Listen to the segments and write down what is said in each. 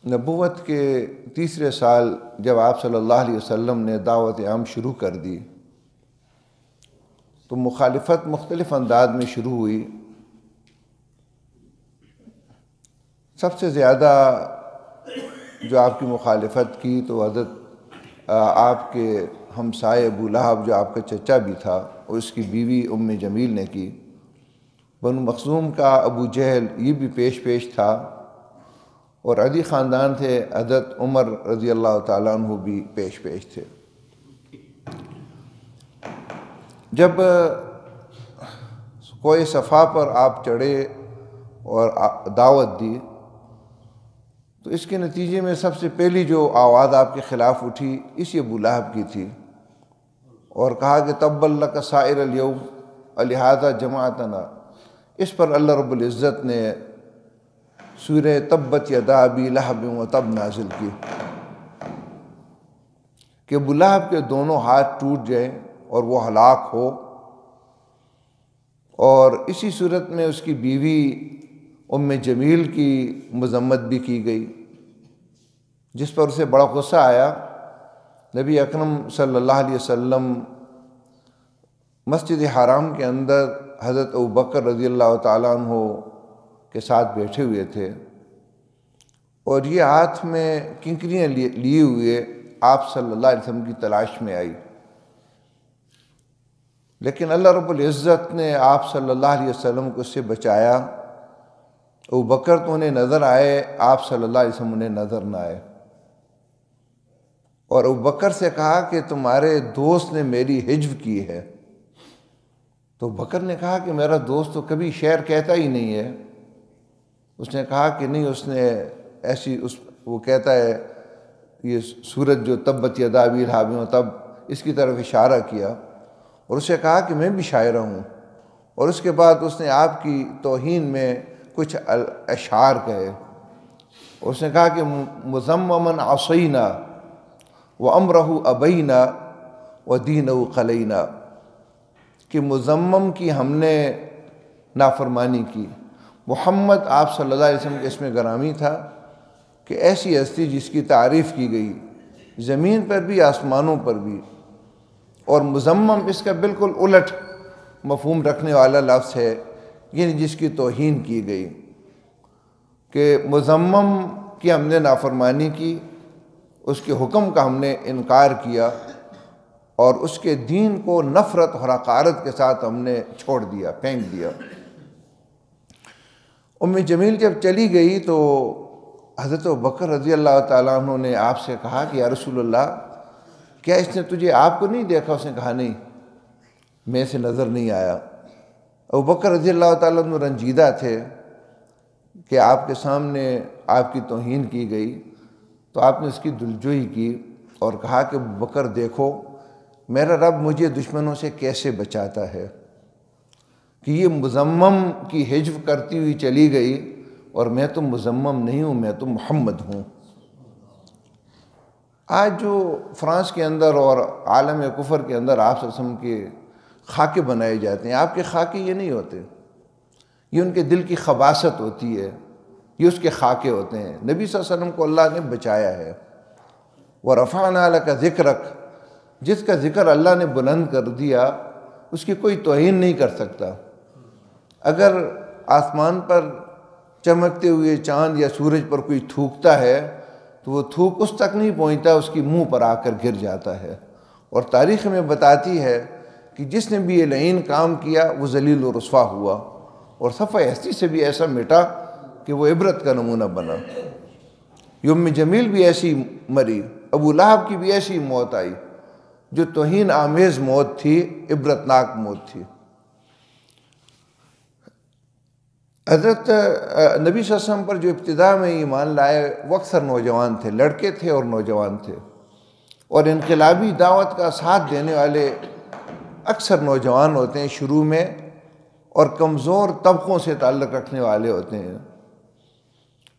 نبوت کے تیسرے سال جب آپ صلی اللہ علیہ وسلم نے دعوت عام شروع کر دی تو مخالفت مختلف انداز میں شروع ہوئی۔ سب سے زیادہ جو آپ کی مخالفت کی تو حضرت آپ کے ہمسائے ابو لہب جو آپ کا چچا بھی تھا اور اس کی بیوی ام جمیل نے کی۔ بنو مخزوم کا ابو جہل یہ بھی پیش تھا، اور عدی خاندان تھے، حضرت عمر رضی اللہ تعالیٰ عنہ بھی پیش تھے۔ جب کوئی صفا پر آپ چڑھے اور دعوت دی تو اس کے نتیجے میں سب سے پہلی جو آواز آپ کے خلاف اٹھی اسی ابو لہب کی تھی، اور کہا کہ تبا لک سائر الیوم الہذا جماعتنا۔ اس پر اللہ رب العزت نے سورہ تبت یدا ابی لہب وتب نازل کی کہ ابو لہب کے دونوں ہاتھ ٹوٹ جائیں اور وہ ہلاک ہو، اور اسی صورت میں اس کی بیوی ام جمیل کی مذمت بھی کی گئی، جس پر اسے بڑا غصہ آیا۔ نبی اکرم صلی اللہ علیہ وسلم مسجد حرام کے اندر حضرت ابوبکر رضی اللہ تعالیٰ عنہ کے ساتھ بیٹھے ہوئے تھے، اور یہ ہاتھ میں کنکریاں لیے ہوئے آپ صلی اللہ علیہ وسلم کی تلاش میں آئی، لیکن اللہ رب العزت نے آپ صلی اللہ علیہ وسلم کو اس سے بچایا۔ ابوبکر تو انہیں نظر آئے، آپ صلی اللہ علیہ وسلم انہیں نظر نہ آئے، اور ابوبکر سے کہا کہ تمہارے دوست نے میری حجو کی ہے۔ تو ابوبکر نے کہا کہ میرا دوست تو کبھی شعر کہتا ہی نہیں ہے۔ اس نے کہا کہ نہیں، اس نے ایسی وہ کہتا ہے یہ سورت جو تبت یدا ابی لہب وتب، اس کی طرف اشارہ کیا، اور اسے کہا کہ میں بھی شاعر ہوں، اور اس کے بعد اس نے آپ کی توہین میں کچھ اشعار کہے، اور اس نے کہا کہ مذمما عصینا وامرہ ابینا ودینہ قلینا، کہ مذمم کی ہم نے نافرمانی کی۔ محمد آپ صلی اللہ علیہ وسلم کے اس میں گرامی تھا کہ ایسی ہستی جس کی تعریف کی گئی زمین پر بھی آسمانوں پر بھی، اور مذمم اس کا بالکل الٹ مفہوم رکھنے والا لفظ ہے، یعنی جس کی توہین کی گئی، کہ مذمم کی ہم نے نافرمانی کی، اس کے حکم کا ہم نے انکار کیا، اور اس کے دین کو نفرت اور حقارت کے ساتھ ہم نے چھوڑ دیا، پھینک دیا۔ ام جمیل جب چلی گئی تو حضرت ابوبکر رضی اللہ تعالیٰ عنہ نے آپ سے کہا کہ یا رسول اللہ، کیا اس نے تجھے آپ کو نہیں دیکھا؟ اس نے کہا نہیں، میں سے نظر نہیں آیا۔ ابوبکر رضی اللہ تعالیٰ عنہ رنجیدہ تھے کہ آپ کے سامنے آپ کی توہین کی گئی، تو آپ نے اس کی دلجوئی کی اور کہا کہ ابوبکر دیکھو میرا رب مجھے دشمنوں سے کیسے بچاتا ہے، کہ یہ مذمم کی حجو کرتی ہوئی چلی گئی، اور میں تو مذمم نہیں ہوں، میں تو محمد ہوں۔ آج جو فرانس کے اندر اور عالم کفر کے اندر آپ صلی اللہ علیہ وسلم کے خاکے بنائے جاتے ہیں، آپ کے خاکے یہ نہیں ہوتے، یہ ان کے دل کی خباثت ہوتی ہے، یہ اس کے خاکے ہوتے ہیں۔ نبی صلی اللہ علیہ وسلم کو اللہ نے بچایا ہے۔ وَرَفَعْنَا لَكَ ذِكْرَكَ، جس کا ذکر اللہ نے بلند کر دیا اس کی کوئی توہین نہیں کر سکتا۔ اگر آسمان پر چمکتے ہوئے چاند یا سورج پر کوئی تھوکتا ہے تو وہ تھوک اس تک نہیں پہنچتا، اس کی منہ پر آ کر گر جاتا ہے، اور تاریخ میں بتاتی ہے کہ جس نے بھی یہ لعین کام کیا وہ ذلیل و رسوا ہوا، اور صفحہ ہستی سے بھی ایسا مٹا کہ وہ عبرت کا نمونہ بنا۔ ام جمیل بھی ایسی مری، ابو لہب کی بھی ایسی موت آئی جو توہین آمیز موت تھی، عبرتناک موت تھی۔ حضرت نبی صلی اللہ علیہ وسلم پر جو ابتدا میں ایمان لائے وہ اکثر نوجوان تھے، لڑکے تھے اور نوجوان تھے، اور انقلابی دعوت کا ساتھ دینے والے اکثر نوجوان ہوتے ہیں شروع میں، اور کمزور طبقوں سے تعلق رکھنے والے ہوتے ہیں۔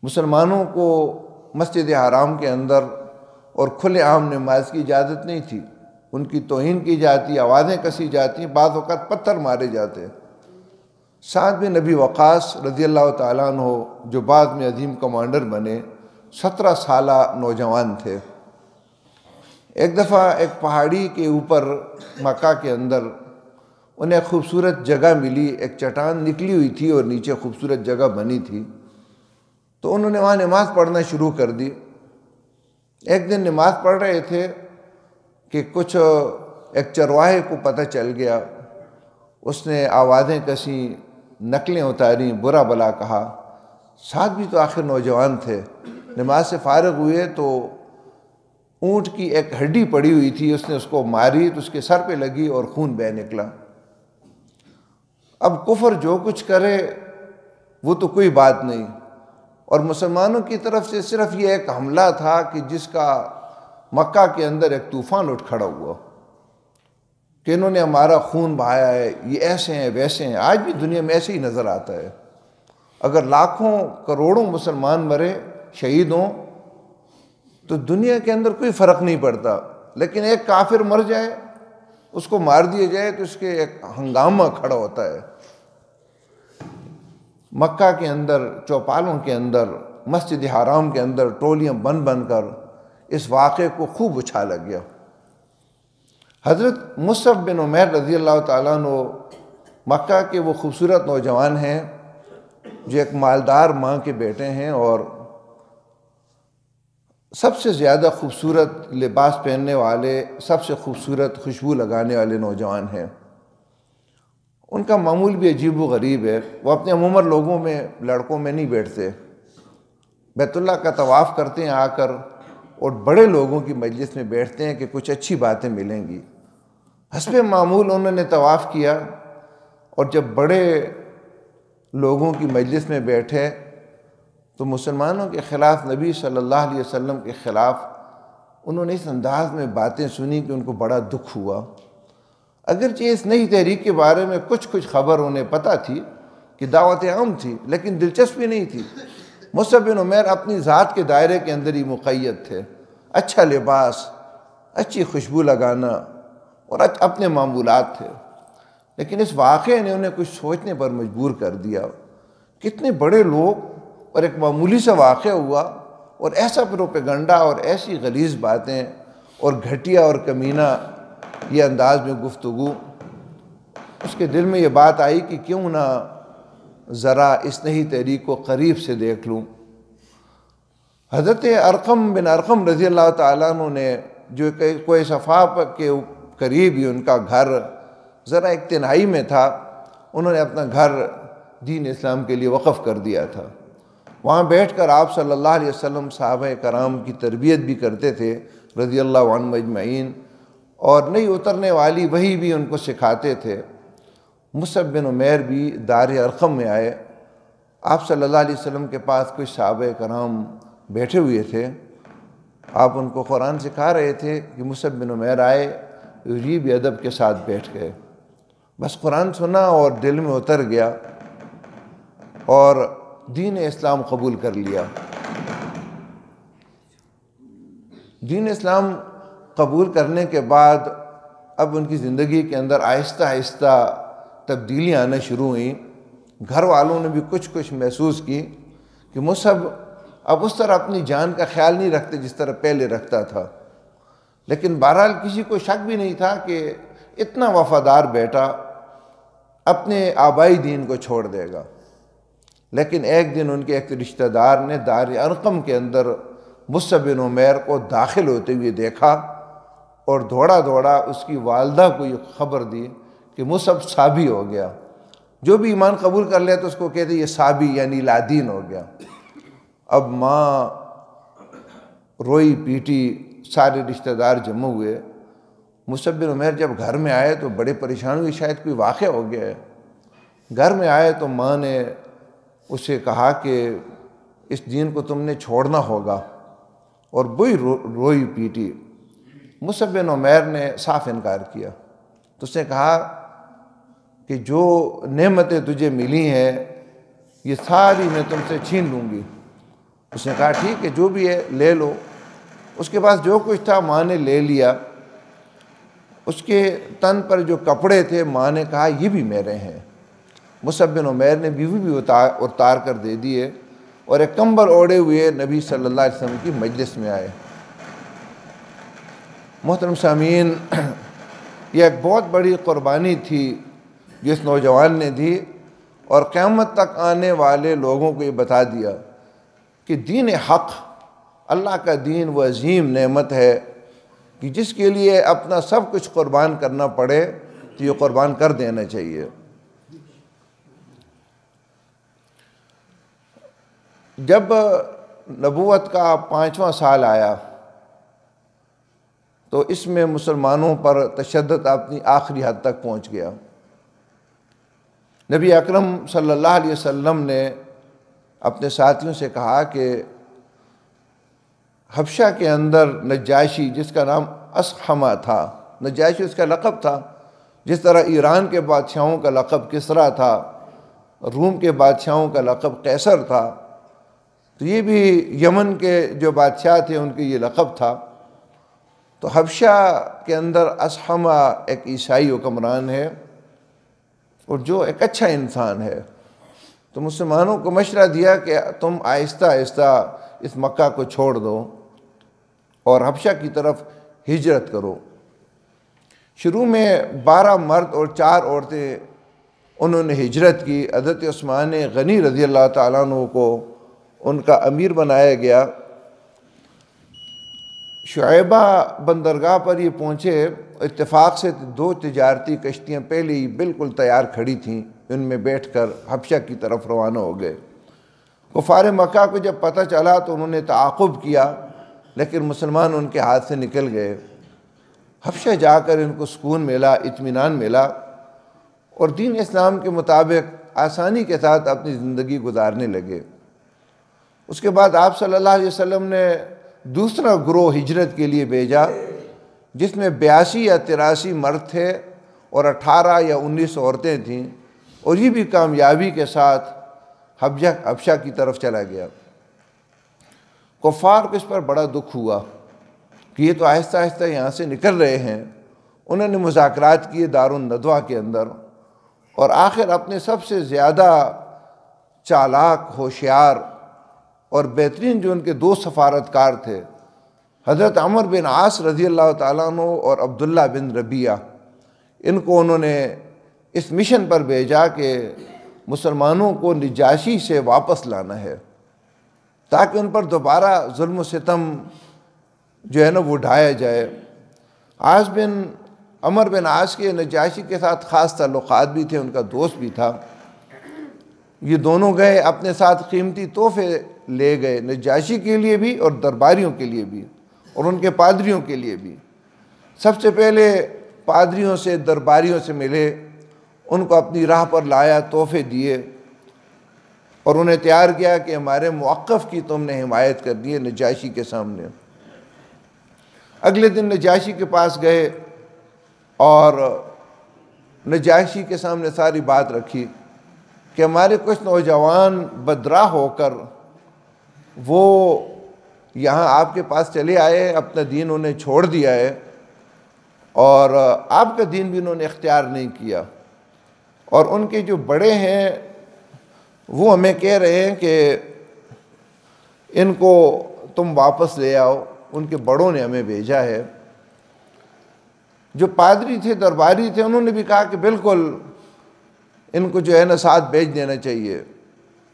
مسلمانوں کو مسجد حرام کے اندر اور کھلے عام نماز کی اجازت نہیں تھی، ان کی توہین کی جاتی، آوازیں کسی جاتی، بعض اوقات پتھر مارے جاتے۔ سعد بن ابی وقاص رضی اللہ تعالیٰ عنہ جو بعد میں عظیم کمانڈر بنے، 17 سالہ نوجوان تھے۔ ایک دفعہ ایک پہاڑی کے اوپر مکہ کے اندر انہیں ایک خوبصورت جگہ ملی، ایک چٹان نکلی ہوئی تھی اور نیچے خوبصورت جگہ بنی تھی، تو انہوں نے وہاں نماز پڑھنا شروع کر دی۔ ایک دن نماز پڑھ رہے تھے کہ کچھ ایک چرواہے کو پتہ چل گیا، اس نے آوازیں کسیں، نقلیں اتاریں، برا بلا کہا۔ ساتھ بھی تو آخر نوجوان تھے۔ نماز سے فارغ ہوئے تو اونٹ کی ایک ہڈی پڑی ہوئی تھی، اس نے اس کو ماری تو اس کے سر پہ لگی اور خون بہہ نکلا۔ اب کفر جو کچھ کرے وہ تو کوئی بات نہیں، اور مسلمانوں کی طرف سے صرف یہ ایک حملہ تھا کہ جس کا مکہ کے اندر ایک طوفان اٹھ کھڑا ہوا کہ انہوں نے ہمارا خون بہایا ہے، یہ ایسے ہیں ویسے ہیں۔ آج بھی دنیا میں ایسے ہی نظر آتا ہے، اگر لاکھوں کروڑوں مسلمان مرے، شہید ہوں، تو دنیا کے اندر کوئی فرق نہیں پڑتا، لیکن ایک کافر مر جائے، اس کو مار دیا جائے تو اس کے ایک ہنگامہ کھڑا ہوتا ہے۔ مکہ کے اندر، چوپالوں کے اندر، مسجد حرام کے اندر ٹولیاں بن بن کر اس واقعے کو خوب اچھالا گیا۔ حضرت مصعب بن عمیر رضی اللہ تعالیٰ عنہ مکہ کے وہ خوبصورت نوجوان ہیں جو ایک مالدار ماں کے بیٹے ہیں اور سب سے زیادہ خوبصورت لباس پہننے والے، سب سے خوبصورت خوشبو لگانے والے نوجوان ہیں۔ ان کا معمول بھی عجیب و غریب ہے، وہ اپنے عم عمر لوگوں میں، لڑکوں میں نہیں بیٹھتے، بیت اللہ کا طواف کرتے ہیں آ کر اور بڑے لوگوں کی مجلس میں بیٹھتے ہیں کہ کچھ اچھی باتیں ملیں گی۔ حسب معمول انہوں نے طواف کیا اور جب بڑے لوگوں کی مجلس میں بیٹھے تو مسلمانوں کے خلاف، نبی صلی اللہ علیہ وسلم کے خلاف انہوں نے اس انداز میں باتیں سنی کہ ان کو بڑا دکھ ہوا۔ اگرچہ اس نئی تحریک کے بارے میں کچھ خبر انہیں پتہ تھی کہ دعوت عام تھی، لیکن دلچسپی نہیں تھی۔ مصعب بن عمیر اپنی ذات کے دائرے کے اندر ہی مقید تھے، اچھا لباس، اچھی خوشبو لگانا اور اپنے معمولات تھے، لیکن اس واقعے نے انہیں کچھ سوچنے پر مجبور کر دیا۔ کتنے بڑے لوگ، اور ایک معمولی سا واقعہ ہوا اور ایسا پروپیگنڈا اور ایسی غلیظ باتیں اور گھٹیا اور کمینہ یہ انداز میں گفتگو۔ اس کے دل میں یہ بات آئی کہ کیوں نہ ذرا اس نئی تحریک کو قریب سے دیکھ لوں۔ حضرت ارقم بن ارقم رضی اللہ تعالیٰ عنہ نے، جو کوہ صفا کے قریب ہی ان کا گھر ذرا ایک تنہائی میں تھا، انہوں نے اپنا گھر دین اسلام کے لیے وقف کر دیا تھا۔ وہاں بیٹھ کر آپ صلی اللہ علیہ وسلم صحابہ کرام کی تربیت بھی کرتے تھے رضی اللہ عنہم اجمعین، اور نئی اترنے والی وحی بھی ان کو سکھاتے تھے۔ مصعب بن عمیر بھی دار ارقم میں آئے، آپ صلی اللہ علیہ وسلم کے پاس کچھ صحابہ کرام بیٹھے ہوئے تھے، آپ ان کو قرآن سکھا رہے تھے کہ مصعب بن عمیر آئے، عجیب ادب کے ساتھ بیٹھ گئے، بس قرآن سنا اور دل میں اتر گیا اور دین اسلام قبول کر لیا۔ دین اسلام قبول کرنے کے بعد اب ان کی زندگی کے اندر آہستہ آہستہ تبدیلیاں آنا شروع ہوئیں۔ گھر والوں نے بھی کچھ محسوس کی کہ مصعب اب اس طرح اپنی جان کا خیال نہیں رکھتے جس طرح پہلے رکھتا تھا، لیکن بہرحال کسی کو شک بھی نہیں تھا کہ اتنا وفادار بیٹا اپنے آبائی دین کو چھوڑ دے گا۔ لیکن ایک دن ان کے ایک رشتہ دار نے دار ارقم کے اندر مصعب بن عمیر کو داخل ہوتے ہوئے دیکھا اور دوڑا اس کی والدہ کو یہ خبر دی کہ مصعب صابی ہو گیا۔ جو بھی ایمان قبول کر لیا تو اس کو کہتے یہ صابی یعنی لادین ہو گیا۔ اب ماں روئی پیٹی، سارے رشتہ دار جمع ہوئے۔ مصعب بن عمیر جب گھر میں آئے تو بڑے پریشان ہوئے، شاید کوئی واقعہ ہو گیا ہے۔ گھر میں آئے تو ماں نے اسے کہا کہ اس دین کو تم نے چھوڑنا ہوگا، اور وہی روئی پیٹی۔ مصعب بن عمیر نے صاف انکار کیا، تو اس نے کہا کہ جو نعمتیں تجھے ملی ہیں یہ ساری میں تم سے چھین لوں گی۔ اس نے کہا ٹھیک ہے، جو بھی ہے لے لو۔ اس کے پاس جو کچھ تھا ماں نے لے لیا۔ اس کے تن پر جو کپڑے تھے ماں نے کہا یہ بھی میرے ہیں۔ مصعب بن عمیر نے بیوی بھی اتار کر دے دیے اور ایک کمبل اوڑھے ہوئے نبی صلی اللہ علیہ وسلم کی مجلس میں آئے۔ محترم سامعین، یہ ایک بہت بڑی قربانی تھی جس نوجوان نے دی، اور قیامت تک آنے والے لوگوں کو یہ بتا دیا کہ دین حق، اللہ کا دین وہ عظیم نعمت ہے کہ جس کے لیے اپنا سب کچھ قربان کرنا پڑے تو یہ قربان کر دینا چاہیے۔ جب نبوت کا 5واں سال آیا تو اس میں مسلمانوں پر تشدد اپنی آخری حد تک پہنچ گیا۔ نبی اکرم صلی اللہ علیہ وسلم نے اپنے ساتھیوں سے کہا کہ حبشہ کے اندر نجاشی، جس کا نام اسحمہ تھا، نجاشی اس کا لقب تھا، جس طرح ایران کے بادشاہوں کا لقب کسریٰ تھا، روم کے بادشاہوں کا لقب قیصر تھا، تو یہ بھی یمن کے جو بادشاہ تھے ان کے یہ لقب تھا۔ تو حبشہ کے اندر اسحمہ ایک عیسائی حکمران ہے اور جو ایک اچھا انسان ہے، تو مسلمانوں کو مشورہ دیا کہ تم آہستہ آہستہ اس مکہ کو چھوڑ دو اور حبشہ کی طرف ہجرت کرو۔ شروع میں 12 مرد اور 4 عورتیں انہوں نے ہجرت کی۔ حضرت عثمان غنی رضی اللہ تعالیٰ عنہ کو ان کا امیر بنایا گیا۔ شعیبہ بندرگاہ پر یہ پہنچے، اتفاق سے 2 تجارتی کشتیاں پہلے ہی بالکل تیار کھڑی تھیں، ان میں بیٹھ کر حبشہ کی طرف روانہ ہو گئے۔ کفار مکہ کو جب پتہ چلا تو انہوں نے تعاقب کیا، لیکن مسلمان ان کے ہاتھ سے نکل گئے۔ حبشہ جا کر ان کو سکون ملا، اطمینان ملا، اور دین اسلام کے مطابق آسانی کے ساتھ اپنی زندگی گزارنے لگے۔ اس کے بعد آپ صلی اللہ علیہ وسلم نے دوسرا گروہ ہجرت کے لیے بھیجا، جس میں 82 یا 83 مرد تھے اور 18 یا 19 عورتیں تھیں، اور یہ بھی کامیابی کے ساتھ حبشہ کی طرف چلا گیا۔ کفار کو اس پر بڑا دکھ ہوا کہ یہ تو آہستہ آہستہ یہاں سے نکل رہے ہیں۔ انہوں نے مذاکرات کیے دارالندوہ کے اندر، اور آخر اپنے سب سے زیادہ چالاک، ہوشیار اور بہترین جو ان کے 2 سفارتکار تھے، حضرت عمر بن عاص رضی اللہ تعالیٰ عنہ اور عبداللہ بن ربیعہ، ان کو انہوں نے اس مشن پر بھیجا کہ مسلمانوں کو نجاشی سے واپس لانا ہے، تاکہ ان پر دوبارہ ظلم و ستم جو ہے نا وہ ڈھایا جائے۔ عمر بن عاص کے نجاشی کے ساتھ خاص تعلقات بھی تھے، ان کا دوست بھی تھا۔ یہ دونوں گئے، اپنے ساتھ قیمتی تحفے لے گئے، نجاشی کے لیے بھی اور درباریوں کے لیے بھی اور ان کے پادریوں کے لیے بھی۔ سب سے پہلے پادریوں سے، درباریوں سے ملے، ان کو اپنی راہ پر لایا، تحفے دیے، اور انہیں تیار کیا کہ ہمارے موقف کی تم نے حمایت کرنی ہے نجاشی کے سامنے۔ اگلے دن نجاشی کے پاس گئے اور نجاشی کے سامنے ساری بات رکھی کہ ہمارے کچھ نوجوان بدراہ ہو کر وہ یہاں آپ کے پاس چلے آئے، اپنا دین انہوں نے چھوڑ دیا ہے، اور آپ کا دین بھی انہوں نے اختیار نہیں کیا، اور ان کے جو بڑے ہیں وہ ہمیں کہہ رہے ہیں کہ ان کو تم واپس لے آؤ، ان کے بڑوں نے ہمیں بھیجا ہے۔ جو پادری تھے، درباری تھے، انہوں نے بھی کہا کہ بالکل ان کو جو ہے نا ساتھ بھیج دینا چاہیے،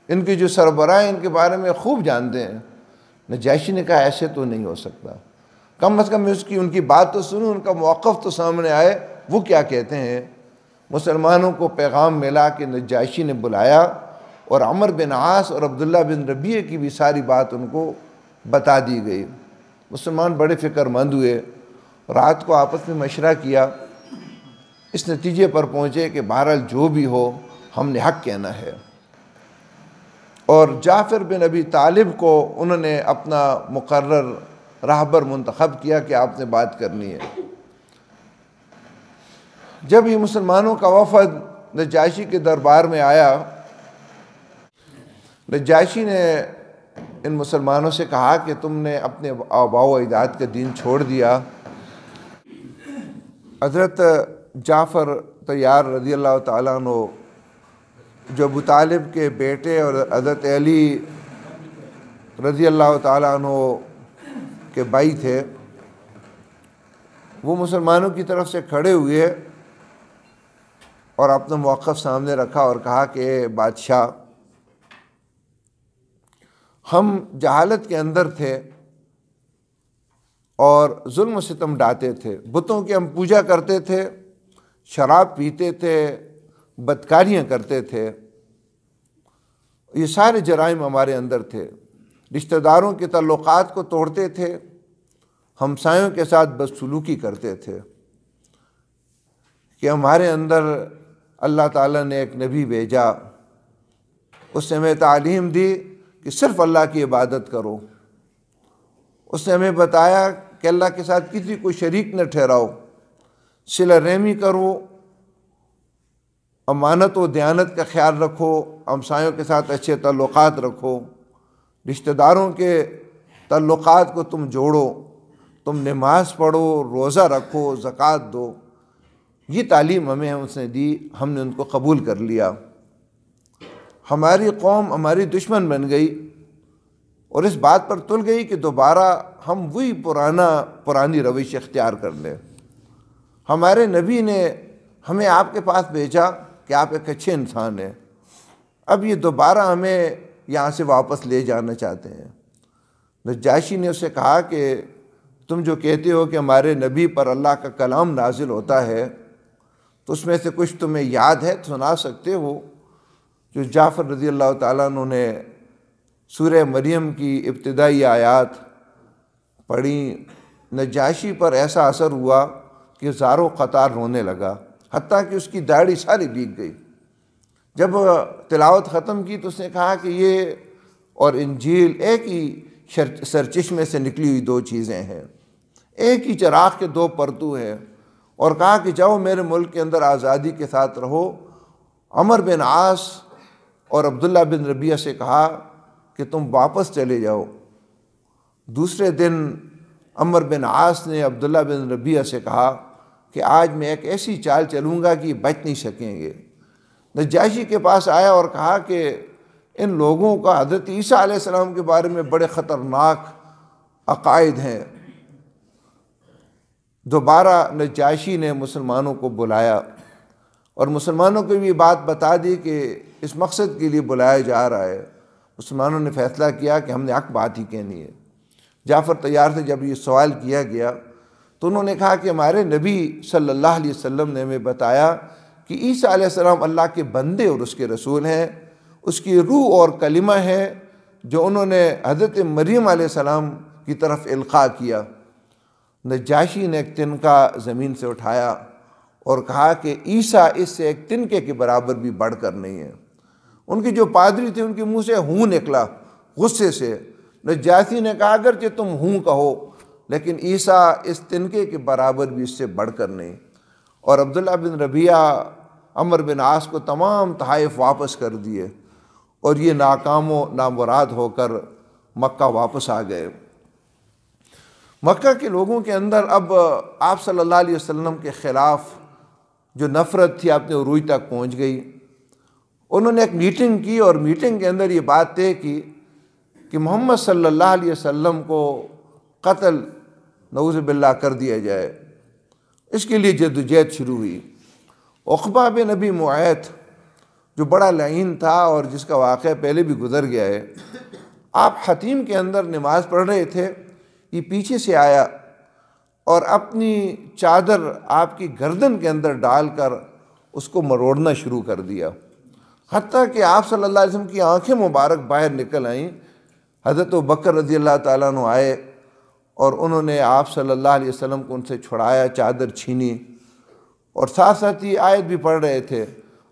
ان کی جو سربراہ ان کے بارے میں خوب جانتے ہیں۔ نجاشی نے کہا ایسے تو نہیں ہو سکتا، کم از کم ان کی بات تو سنو، ان کا موقف تو سامنے آئے، وہ کیا کہتے ہیں۔ مسلمانوں کو پیغام ملا کہ نجاشی نے بلایا، اور عمر بن عاص اور عبداللہ بن ربیعہ کی بھی ساری بات ان کو بتا دی گئی۔ مسلمان بڑے فکر مند ہوئے، رات کو آپس میں مشورہ کیا، اس نتیجے پر پہنچے کہ بہرحال جو بھی ہو ہم نے حق کہنا ہے، اور جعفر بن ابی طالب کو انہوں نے اپنا مقرر راہبر منتخب کیا کہ آپ نے بات کرنی ہے۔ جب یہ مسلمانوں کا وفد نجاشی کے دربار میں آیا، نجاشی نے ان مسلمانوں سے کہا کہ تم نے اپنے آباء و اجداد کا دین چھوڑ دیا۔ حضرت جعفر طیار رضی اللہ تعالیٰ عنہ جو ابو طالب کے بیٹے اور حضرت علی رضی اللہ تعالیٰ عنہ کے بھائی تھے، وہ مسلمانوں کی طرف سے کھڑے ہوئے اور اپنا موقف سامنے رکھا اور کہا کہ اے بادشاہ، ہم جہالت کے اندر تھے اور ظلم و ستم ڈھاتے تھے، بتوں کی ہم پوجا کرتے تھے، شراب پیتے تھے، بدکاریاں کرتے تھے، یہ سارے جرائم ہمارے اندر تھے، رشتہ داروں کے تعلقات کو توڑتے تھے، ہمسایوں کے ساتھ بدسلوکی کرتے تھے، کہ ہمارے اندر اللہ تعالیٰ نے ایک نبی بھیجا، اس نے ہمیں تعلیم دی کہ صرف اللہ کی عبادت کرو، اس نے ہمیں بتایا کہ اللہ کے ساتھ کسی کو شریک نہ ٹھہراؤ، صلہ رحمی کرو، امانت و دیانت کا خیال رکھو، ہمسایوں کے ساتھ اچھے تعلقات رکھو، رشتہ داروں کے تعلقات کو تم جوڑو، تم نماز پڑھو، روزہ رکھو، زکوٰۃ دو۔ یہ تعلیم ہمیں اس نے دی، ہم نے ان کو قبول کر لیا۔ ہماری قوم ہماری دشمن بن گئی اور اس بات پر تل گئی کہ دوبارہ ہم وہی پرانی روش اختیار کر لیں۔ ہمارے نبی نے ہمیں آپ کے پاس بھیجا کہ آپ ایک اچھے انسان ہیں، اب یہ دوبارہ ہمیں یہاں سے واپس لے جانا چاہتے ہیں۔ نجاشی نے اسے کہا کہ تم جو کہتے ہو کہ ہمارے نبی پر اللہ کا کلام نازل ہوتا ہے، تو اس میں سے کچھ تمہیں یاد ہے تو سنا سکتے ہو؟ جو جعفر رضی اللہ تعالیٰ عنہ نے سورہ مریم کی ابتدائی آیات پڑھی، نجاشی پر ایسا اثر ہوا کہ زاروں قطار رونے لگا، حتیٰ کہ اس کی داڑھی ساری بھیگ گئی۔ جب تلاوت ختم کی تو اس نے کہا کہ یہ اور انجیل ایک ہی سرچشمے سے نکلی ہوئی دو چیزیں ہیں، ایک ہی چراغ کے دو پرتو ہیں، اور کہا کہ جاؤ میرے ملک کے اندر آزادی کے ساتھ رہو۔ عمر بن عاص اور عبداللہ بن ربیعہ سے کہا کہ تم واپس چلے جاؤ۔ دوسرے دن عمر بن عاص نے عبداللہ بن ربیعہ سے کہا کہ آج میں ایک ایسی چال چلوں گا کہ یہ بچ نہیں سکیں گے۔ نجاشی کے پاس آیا اور کہا کہ ان لوگوں کا حضرت عیسیٰ علیہ السلام کے بارے میں بڑے خطرناک عقائد ہیں۔ دوبارہ نجاشی نے مسلمانوں کو بلایا اور مسلمانوں کو بھی بات بتا دی کہ اس مقصد کے لیے بلایا جا رہا ہے۔ مسلمانوں نے فیصلہ کیا کہ ہم نے حق بات ہی کہنی ہے۔ جعفر طیار سے جب یہ سوال کیا گیا تو انہوں نے کہا کہ ہمارے نبی صلی اللہ علیہ وسلم نے ہمیں بتایا کہ عیسیٰ علیہ السلام اللہ کے بندے اور اس کے رسول ہیں، اس کی روح اور کلمہ ہے جو انہوں نے حضرت مریم علیہ السلام کی طرف القاء کیا۔ نجاشی نے ایک تنکا زمین سے اٹھایا اور کہا کہ عیسیٰ اس سے ایک تنکے کے برابر بھی بڑھ کر نہیں ہے۔ ان کے جو پادری تھے ان کے منہ سے ہوں نکلا غصے سے۔ نجاشی نے کہا اگرچہ تم ہوں کہو لیکن عیسیٰ اس تنکے کے برابر بھی اس سے بڑھ کر نہیں۔ اور عبداللہ بن ربیعہ عمر بن عاص کو تمام تحائف واپس کر دیے اور یہ ناکام و نامراد ہو کر مکہ واپس آ گئے۔ مکہ کے لوگوں کے اندر اب آپ صلی اللہ علیہ وسلم کے خلاف جو نفرت تھی اپنے عروج تک پہنچ گئی۔ انہوں نے ایک میٹنگ کی اور میٹنگ کے اندر یہ بات طے کی کہ محمد صلی اللہ علیہ وسلم کو قتل نعوذ باللہ کر دیا جائے۔ اس کے لیے جدوجہد شروع ہوئی۔ عقبہ بن ابی معیط جو بڑا لعین تھا اور جس کا واقعہ پہلے بھی گزر گیا ہے، آپ حتیم کے اندر نماز پڑھ رہے تھے، یہ پیچھے سے آیا اور اپنی چادر آپ کی گردن کے اندر ڈال کر اس کو مروڑنا شروع کر دیا، حتیٰ کہ آپ صلی اللہ علیہ وسلم کی آنکھیں مبارک باہر نکل آئیں۔ حضرت ابوبکر رضی اللہ تعالیٰ عنہ آئے اور انہوں نے آپ صلی اللہ علیہ وسلم کو ان سے چھڑایا، چادر چھینی، اور ساتھ ساتھ یہ آیت بھی پڑھ رہے تھے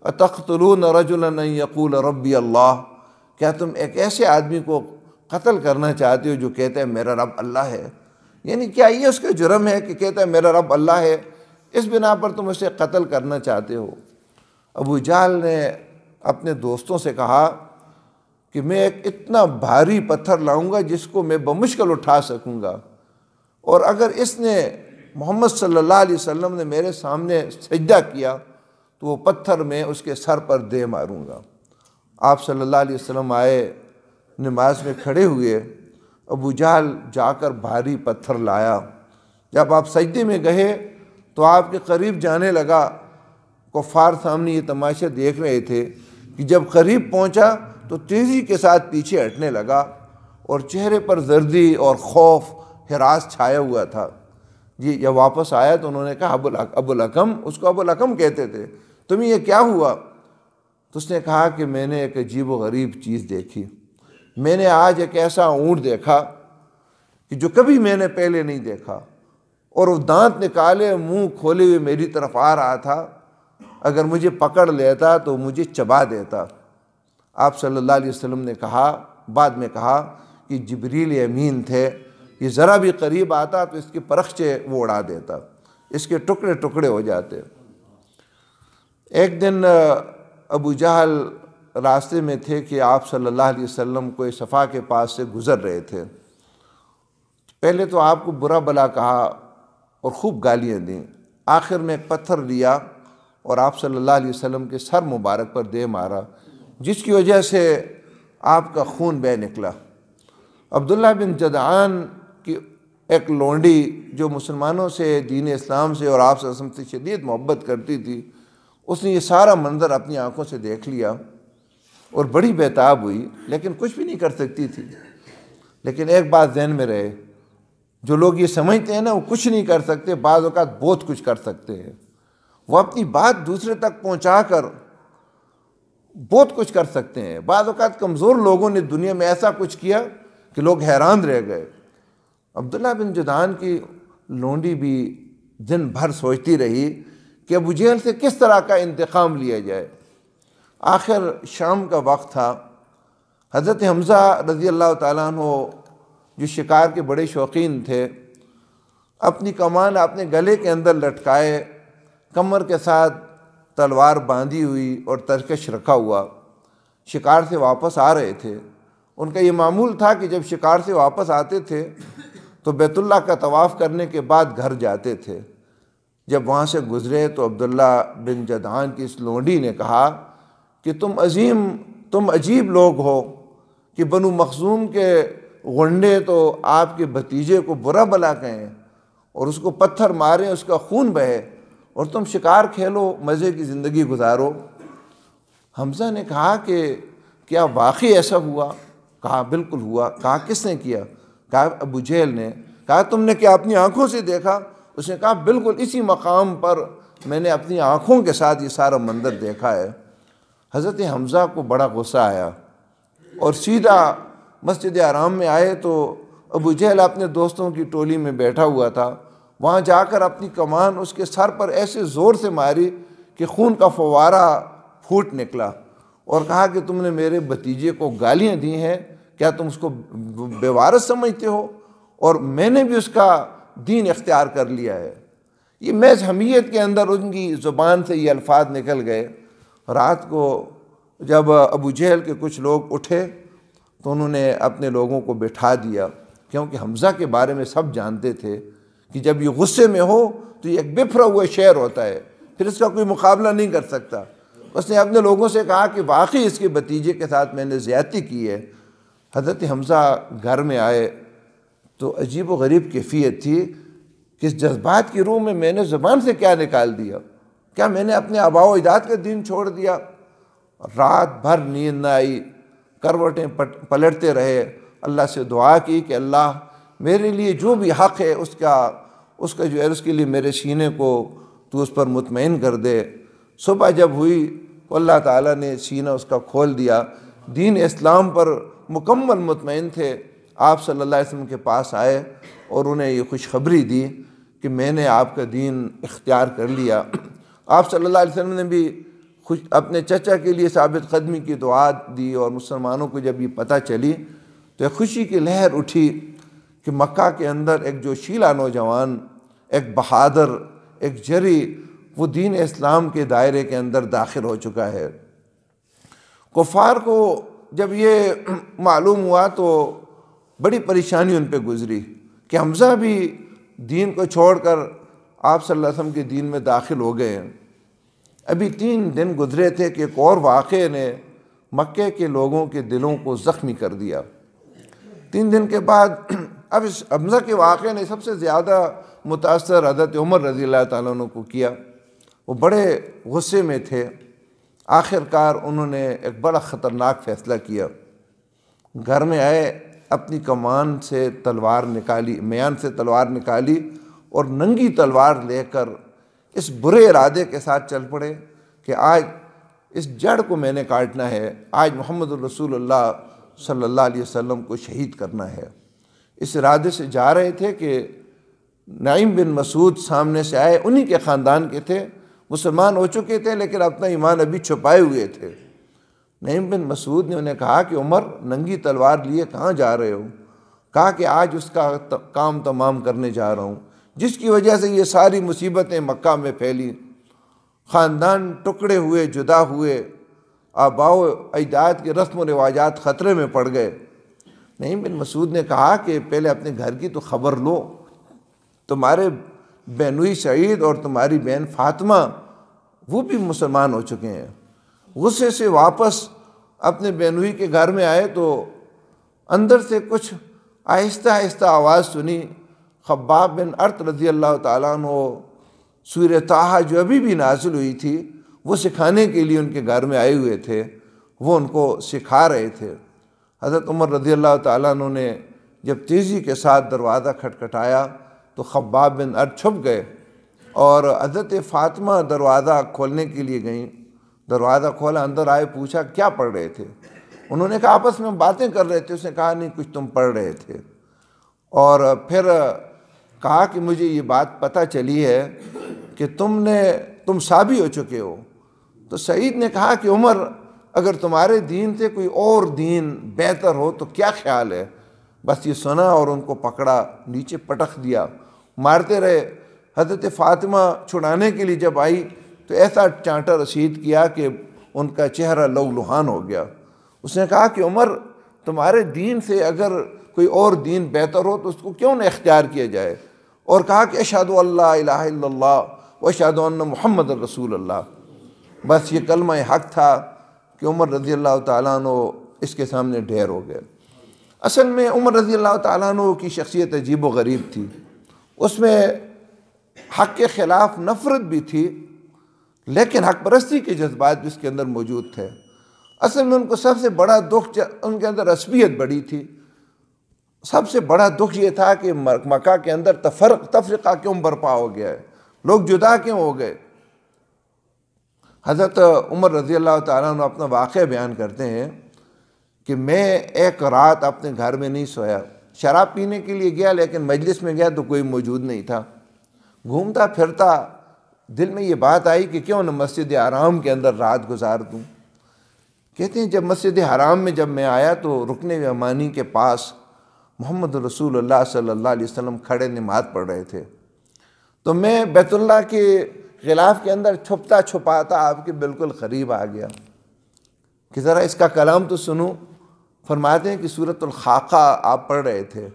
اتقتلون رجلا ان یقول ربی اللہ، کیا تم ایک ایسے آدمی کو قتل کرنا چاہتے ہو جو کہتا ہے میرا رب اللہ ہے؟ یعنی کیا یہ اس کا جرم ہے کہ کہتا ہے میرا رب اللہ ہے، اس بنا پر تم اسے قتل کرنا چاہتے ہو؟ ابو جہل نے اپنے دوستوں سے کہا کہ میں ایک اتنا بھاری پتھر لاؤں گا جس کو میں بمشکل اٹھا سکوں گا، اور اگر اس نے محمد صلی اللہ علیہ وسلم نے میرے سامنے سجدہ کیا تو وہ پتھر میں اس کے سر پر دے ماروں گا۔ آپ صلی اللہ علیہ وسلم آئے، نماز میں کھڑے ہوئے ابو جہل جا کر بھاری پتھر لایا، جب آپ سجدے میں گئے تو آپ کے قریب جانے لگا۔ کفار سامنے یہ تماشا دیکھ رہے تھے کہ جب قریب پہنچا تو تیزی کے ساتھ پیچھے ہٹنے لگا اور چہرے پر زردی اور خوف ہراس چھایا ہوا تھا۔ جی جب واپس آیا تو انہوں نے کہا ابو الحکم، اس کو ابو الحکم کہتے تھے، تمہیں یہ کیا ہوا؟ تو اس نے کہا کہ میں نے ایک عجیب و غریب چیز دیکھی، میں نے آج ایک ایسا اونٹ دیکھا کہ جو کبھی میں نے پہلے نہیں دیکھا، اور وہ دانت نکالے منہ کھولے ہوئے میری طرف آ رہا تھا، اگر مجھے پکڑ لیتا تو مجھے چبا دیتا۔ آپ صلی اللہ علیہ وسلم نے کہا، بعد میں کہا کہ جبریل امین تھے، یہ ذرا بھی قریب آتا تو اس کے پرخچے وہ اڑا دیتا، اس کے ٹکڑے ٹکڑے ہو جاتے۔ ایک دن ابو جہل راستے میں تھے کہ آپ صلی اللہ علیہ وسلم کوئی صفا کے پاس سے گزر رہے تھے۔ پہلے تو آپ کو برا بلا کہا اور خوب گالیاں دیں، آخر میں ایک پتھر لیا اور آپ صلی اللہ علیہ وسلم کے سر مبارک پر دے مارا، جس کی وجہ سے آپ کا خون بہہ نکلا۔ عبداللہ بن جدعان کی ایک لونڈی جو مسلمانوں سے، دین اسلام سے اور آپ صلی اللہ علیہ وسلم سے شدید محبت کرتی تھی، اس نے یہ سارا منظر اپنی آنکھوں سے دیکھ لیا اور بڑی بےتاب ہوئی، لیکن کچھ بھی نہیں کر سکتی تھی۔ لیکن ایک بات ذہن میں رہے، جو لوگ یہ سمجھتے ہیں نا وہ کچھ نہیں کر سکتے، بعض اوقات بہت کچھ کر سکتے ہیں۔ وہ اپنی بات دوسرے تک پہنچا کر بہت کچھ کر سکتے ہیں۔ بعض اوقات کمزور لوگوں نے دنیا میں ایسا کچھ کیا کہ لوگ حیران رہ گئے۔ عبداللہ بن جدعان کی لونڈی بھی دن بھر سوچتی رہی کہ ابو جہل سے کس طرح کا انتقام لیا جائے۔ آخر شام کا وقت تھا، حضرت حمزہ رضی اللہ تعالیٰ عنہ جو شکار کے بڑے شوقین تھے، اپنی کمان اپنے گلے کے اندر لٹکائے، کمر کے ساتھ تلوار باندھی ہوئی اور ترکش رکھا ہوا شکار سے واپس آ رہے تھے۔ ان کا یہ معمول تھا کہ جب شکار سے واپس آتے تھے تو بیت اللہ کا طواف کرنے کے بعد گھر جاتے تھے۔ جب وہاں سے گزرے تو عبداللہ بن جدعان کی اس لونڈی نے کہا کہ تم عجیب لوگ ہو کہ بنو مخزوم کے غنڈے تو آپ کے بھتیجے کو برا بلا کہیں اور اس کو پتھر ماریں، اس کا خون بہے، اور تم شکار کھیلو، مزے کی زندگی گزارو۔ حمزہ نے کہا کہ کیا واقعی ایسا ہوا؟ کہا بالکل ہوا۔ کہا کس نے کیا؟ کہا ابو جہل نے۔ کہا تم نے کیا اپنی آنکھوں سے دیکھا؟ اس نے کہا بالکل اسی مقام پر میں نے اپنی آنکھوں کے ساتھ یہ سارا منظر دیکھا ہے۔ حضرت حمزہ کو بڑا غصہ آیا اور سیدھا مسجد حرام میں آئے تو ابو جہل اپنے دوستوں کی ٹولی میں بیٹھا ہوا تھا، وہاں جا کر اپنی کمان اس کے سر پر ایسے زور سے ماری کہ خون کا فوارہ پھوٹ نکلا، اور کہا کہ تم نے میرے بھتیجے کو گالیاں دی ہیں، کیا تم اس کو بے وارث سمجھتے ہو؟ اور میں نے بھی اس کا دین اختیار کر لیا ہے۔ یہ محض حمیت کے اندر ان کی زبان سے یہ الفاظ نکل گئے۔ رات کو جب ابو جہل کے کچھ لوگ اٹھے تو انہوں نے اپنے لوگوں کو بٹھا دیا، کیونکہ حمزہ کے بارے میں سب جانتے تھے کہ جب یہ غصے میں ہو تو یہ ایک بفرا ہوا شعر ہوتا ہے، پھر اس کا کوئی مقابلہ نہیں کر سکتا۔ اس نے اپنے لوگوں سے کہا کہ واقعی اس کے بھتیجے کے ساتھ میں نے زیادتی کی ہے۔ حضرت حمزہ گھر میں آئے تو عجیب و غریب کیفیت تھی کہ اس جذبات کی روح میں نے زبان سے کیا نکال دیا؟ کیا میں نے اپنے آباء و اجداد کا دین چھوڑ دیا؟ رات بھر نیند نہ آئی، کروٹیں پلٹتے رہے، اللہ سے دعا کی کہ اللہ میرے لیے جو بھی حق ہے اس کا جو ہے اس کے لیے میرے سینے کو تو اس پر مطمئن کر دے۔ صبح جب ہوئی تو اللہ تعالیٰ نے سینہ اس کا کھول دیا، دین اسلام پر مکمل مطمئن تھے۔ آپ صلی اللہ علیہ وسلم کے پاس آئے اور انہیں یہ خوشخبری دی کہ میں نے آپ کا دین اختیار کر لیا۔ آپ صلی اللہ علیہ وسلم نے بھی اپنے چچا کے لیے ثابت قدمی کی دعا دی، اور مسلمانوں کو جب یہ پتہ چلی تو ایک خوشی کی لہر اٹھی کہ مکہ کے اندر ایک جوشیلا نوجوان، ایک بہادر، ایک جری، وہ دین اسلام کے دائرے کے اندر داخل ہو چکا ہے۔ کفار کو جب یہ معلوم ہوا تو بڑی پریشانی ان پہ گزری کہ حمزہ بھی دین کو چھوڑ کر آپ صلی اللہ علیہ وسلم کے دین میں داخل ہو گئے ہیں۔ ابھی 3 دن گزرے تھے کہ ایک اور واقعے نے مکے کے لوگوں کے دلوں کو زخمی کر دیا۔ 3 دن کے بعد اب اس حمزہ کے واقعے نے سب سے زیادہ متاثر حضرت عمر رضی اللہ تعالیٰ عنہ کو کیا۔ وہ بڑے غصے میں تھے۔ آخر کار انہوں نے ایک بڑا خطرناک فیصلہ کیا۔ گھر میں آئے، اپنی کمان سے تلوار نکالی، میان سے تلوار نکالی اور ننگی تلوار لے کر اس برے ارادے کے ساتھ چل پڑے کہ آج اس جڑ کو میں نے کاٹنا ہے، آج محمد الرسول اللہ صلی اللہ علیہ وسلم کو شہید کرنا ہے۔ اس ارادے سے جا رہے تھے کہ نعیم بن مسعود سامنے سے آئے، انہی کے خاندان کے تھے، مسلمان ہو چکے تھے لیکن اپنا ایمان ابھی چھپائے ہوئے تھے۔ نعیم بن مسعود نے انہیں کہا کہ عمر ننگی تلوار لیے کہاں جا رہے ہو؟ کہا کہ آج اس کا کام تمام کرنے جا رہا ہوں جس کی وجہ سے یہ ساری مصیبتیں مکہ میں پھیلی، خاندان ٹکڑے ہوئے، جدا ہوئے، آباء و اجداد کے رسم و رواجات خطرے میں پڑ گئے۔ نعیم بن مسعود نے کہا کہ پہلے اپنے گھر کی تو خبر لو، تمہارے بینوئی سعید اور تمہاری بہن فاطمہ وہ بھی مسلمان ہو چکے ہیں۔ غصے سے واپس اپنے بینوئی کے گھر میں آئے تو اندر سے کچھ آہستہ آہستہ آواز سنی۔ خباب بن ارت رضی اللہ تعالیٰ عنہ سورہ طٰہٰ جو ابھی بھی نازل ہوئی تھی وہ سکھانے کے لیے ان کے گھر میں آئے ہوئے تھے، وہ ان کو سکھا رہے تھے۔ حضرت عمر رضی اللہ تعالیٰ عنہ نے جب تیزی کے ساتھ دروازہ کھٹکھٹایا تو خباب بن ارت چھپ گئے اور حضرت فاطمہ دروازہ کھولنے کے لیے گئیں۔ دروازہ کھولا، اندر آئے، پوچھا کیا پڑھ رہے تھے؟ انہوں نے کہا آپس میں باتیں کر رہے تھے۔ اس نے کہا نہیں، کچھ تم پڑھ رہے تھے۔ اور پھر کہا کہ مجھے یہ بات پتہ چلی ہے کہ تم صحابی ہو چکے ہو۔ تو سعید نے کہا کہ عمر اگر تمہارے دین سے کوئی اور دین بہتر ہو تو کیا خیال ہے؟ بس یہ سنا اور ان کو پکڑا، نیچے پٹخ دیا، مارتے رہے۔ حضرت فاطمہ چھڑانے کے لیے جب آئی تو ایسا چانٹا رسید کیا کہ ان کا چہرہ لہولہان ہو گیا۔ اس نے کہا کہ عمر تمہارے دین سے اگر کوئی اور دین بہتر ہو تو اس کو کیوں نہ اختیار کیا جائے؟ اور کہا کہ اشہد ان لا الہ الا اللہ و اشہد ان محمد رسول اللہ۔ بس یہ کلمہ حق تھا کہ عمر رضی اللہ تعالیٰ عنہ اس کے سامنے ڈھیر ہو گئے۔ اصل میں عمر رضی اللہ تعالیٰ عنہ کی شخصیت عجیب و غریب تھی۔ اس میں حق کے خلاف نفرت بھی تھی لیکن حق پرستی کے جذبات بھی اس کے اندر موجود تھے۔ اصل میں ان کو سب سے بڑا دکھ، ان کے اندر عصبیت بڑی تھی۔ سب سے بڑا دکھ یہ تھا کہ مکہ کے اندر تفرقہ کیوں برپا ہو گیا ہے، لوگ جدا کیوں ہو گئے۔ حضرت عمر رضی اللہ تعالیٰ عنہ اپنا واقعہ بیان کرتے ہیں کہ میں ایک رات اپنے گھر میں نہیں سویا، شراب پینے کے لیے گیا لیکن مجلس میں گیا تو کوئی موجود نہیں تھا۔ گھومتا پھرتا دل میں یہ بات آئی کہ کیوں نہ مسجد حرام کے اندر رات گزار دوں۔ کہتے ہیں جب مسجد حرام میں جب میں آیا تو رکن یمانی کے پاس محمد رسول اللہ صلی اللہ علیہ وسلم کھڑے نماز پڑھ رہے تھے، تو میں بیت اللہ کے غلاف کے اندر چھپتا چھپاتا آپ کے بالکل قریب آ گیا کہ ذرا اس کا کلام تو سنوں۔ فرماتے ہیں کہ سورۃ الخاقہ آپ پڑھ رہے تھے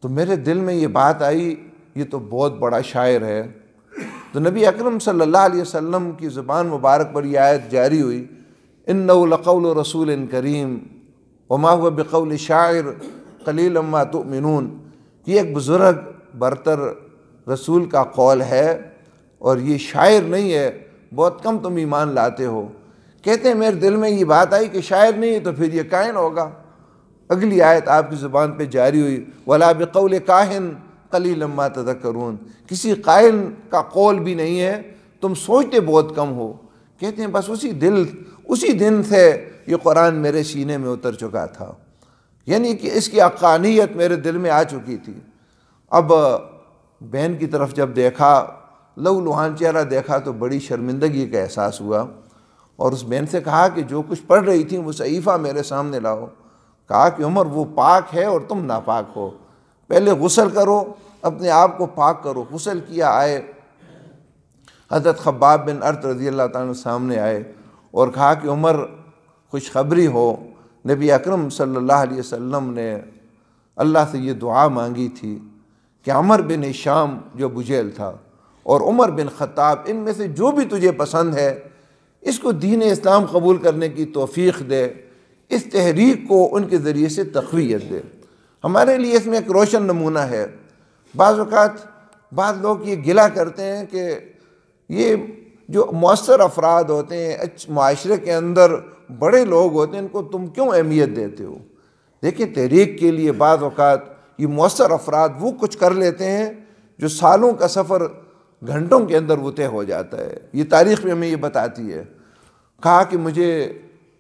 تو میرے دل میں یہ بات آئی یہ تو بہت بڑا شاعر ہے۔ تو نبی اکرم صلی اللہ علیہ وسلم کی زبان مبارک پر یہ آیت جاری ہوئی، اِنَّهُ لَقَوْلُ رَسُولٍ كَرِيمٍ وَمَا هُوَ بِقَوْلِ شَاعِرٍ قَلِيلًا مَا تُؤْمِنُونَ، کہ ایک بزرگ برتر رسول کا قول ہے اور یہ شاعر نہیں ہے، بہت کم تم ایمان لاتے ہو۔ کہتے ہیں میرے دل میں یہ بات آئی کہ شاعر نہیں ہے تو پھر یہ کاہن ہوگا۔ اگلی آیت آپ کی زبان پہ جاری ہوئی، وَلَا بِقَوْلِ كَاهِنٍ قَلِيلًا مَا تَذَكَّرُونَ، کسی قائل کا قول بھی نہیں ہے، تم سوچتے بہت کم ہو۔ کہتے ہیں بس اسی دن سے یہ قرآن میرے سینے میں اتر چکا تھا، یعنی کہ اس کی حقانیت میرے دل میں آ چکی تھی۔ اب بہن کی طرف جب دیکھا، لہولہان چہرہ دیکھا تو بڑی شرمندگی کا احساس ہوا اور اس بہن سے کہا کہ جو کچھ پڑھ رہی تھیں وہ صحیفہ میرے سامنے لاؤ۔ کہا کہ عمر وہ پاک ہے اور تم ناپاک ہو، پہلے غسل کرو، اپنے آپ کو پاک کرو۔ غسل کیا، آئے حضرت خباب بن ارت رضی اللہ تعالیٰ سامنے آئے اور کہا کہ عمر خوشخبری ہو، نبی اکرم صلی اللہ علیہ وسلم نے اللہ سے یہ دعا مانگی تھی کہ عمر بن ہشام جو ابو جہل تھا اور عمر بن خطاب، ان میں سے جو بھی تجھے پسند ہے اس کو دین اسلام قبول کرنے کی توفیق دے، اس تحریک کو ان کے ذریعے سے تقویت دے۔ ہمارے لیے اس میں ایک روشن نمونہ ہے۔ بعض اوقات بعض لوگ یہ گلہ کرتے ہیں کہ یہ جو مؤثر افراد ہوتے ہیں، معاشرے کے اندر بڑے لوگ ہوتے ہیں، ان کو تم کیوں اہمیت دیتے ہو؟ دیکھیں، تحریک کے لیے بعض اوقات یہ مؤثر افراد وہ کچھ کر لیتے ہیں جو سالوں کا سفر گھنٹوں کے اندر وہ طے ہو جاتا ہے۔ یہ تاریخ میں ہمیں یہ بتاتی ہے۔ کہا کہ مجھے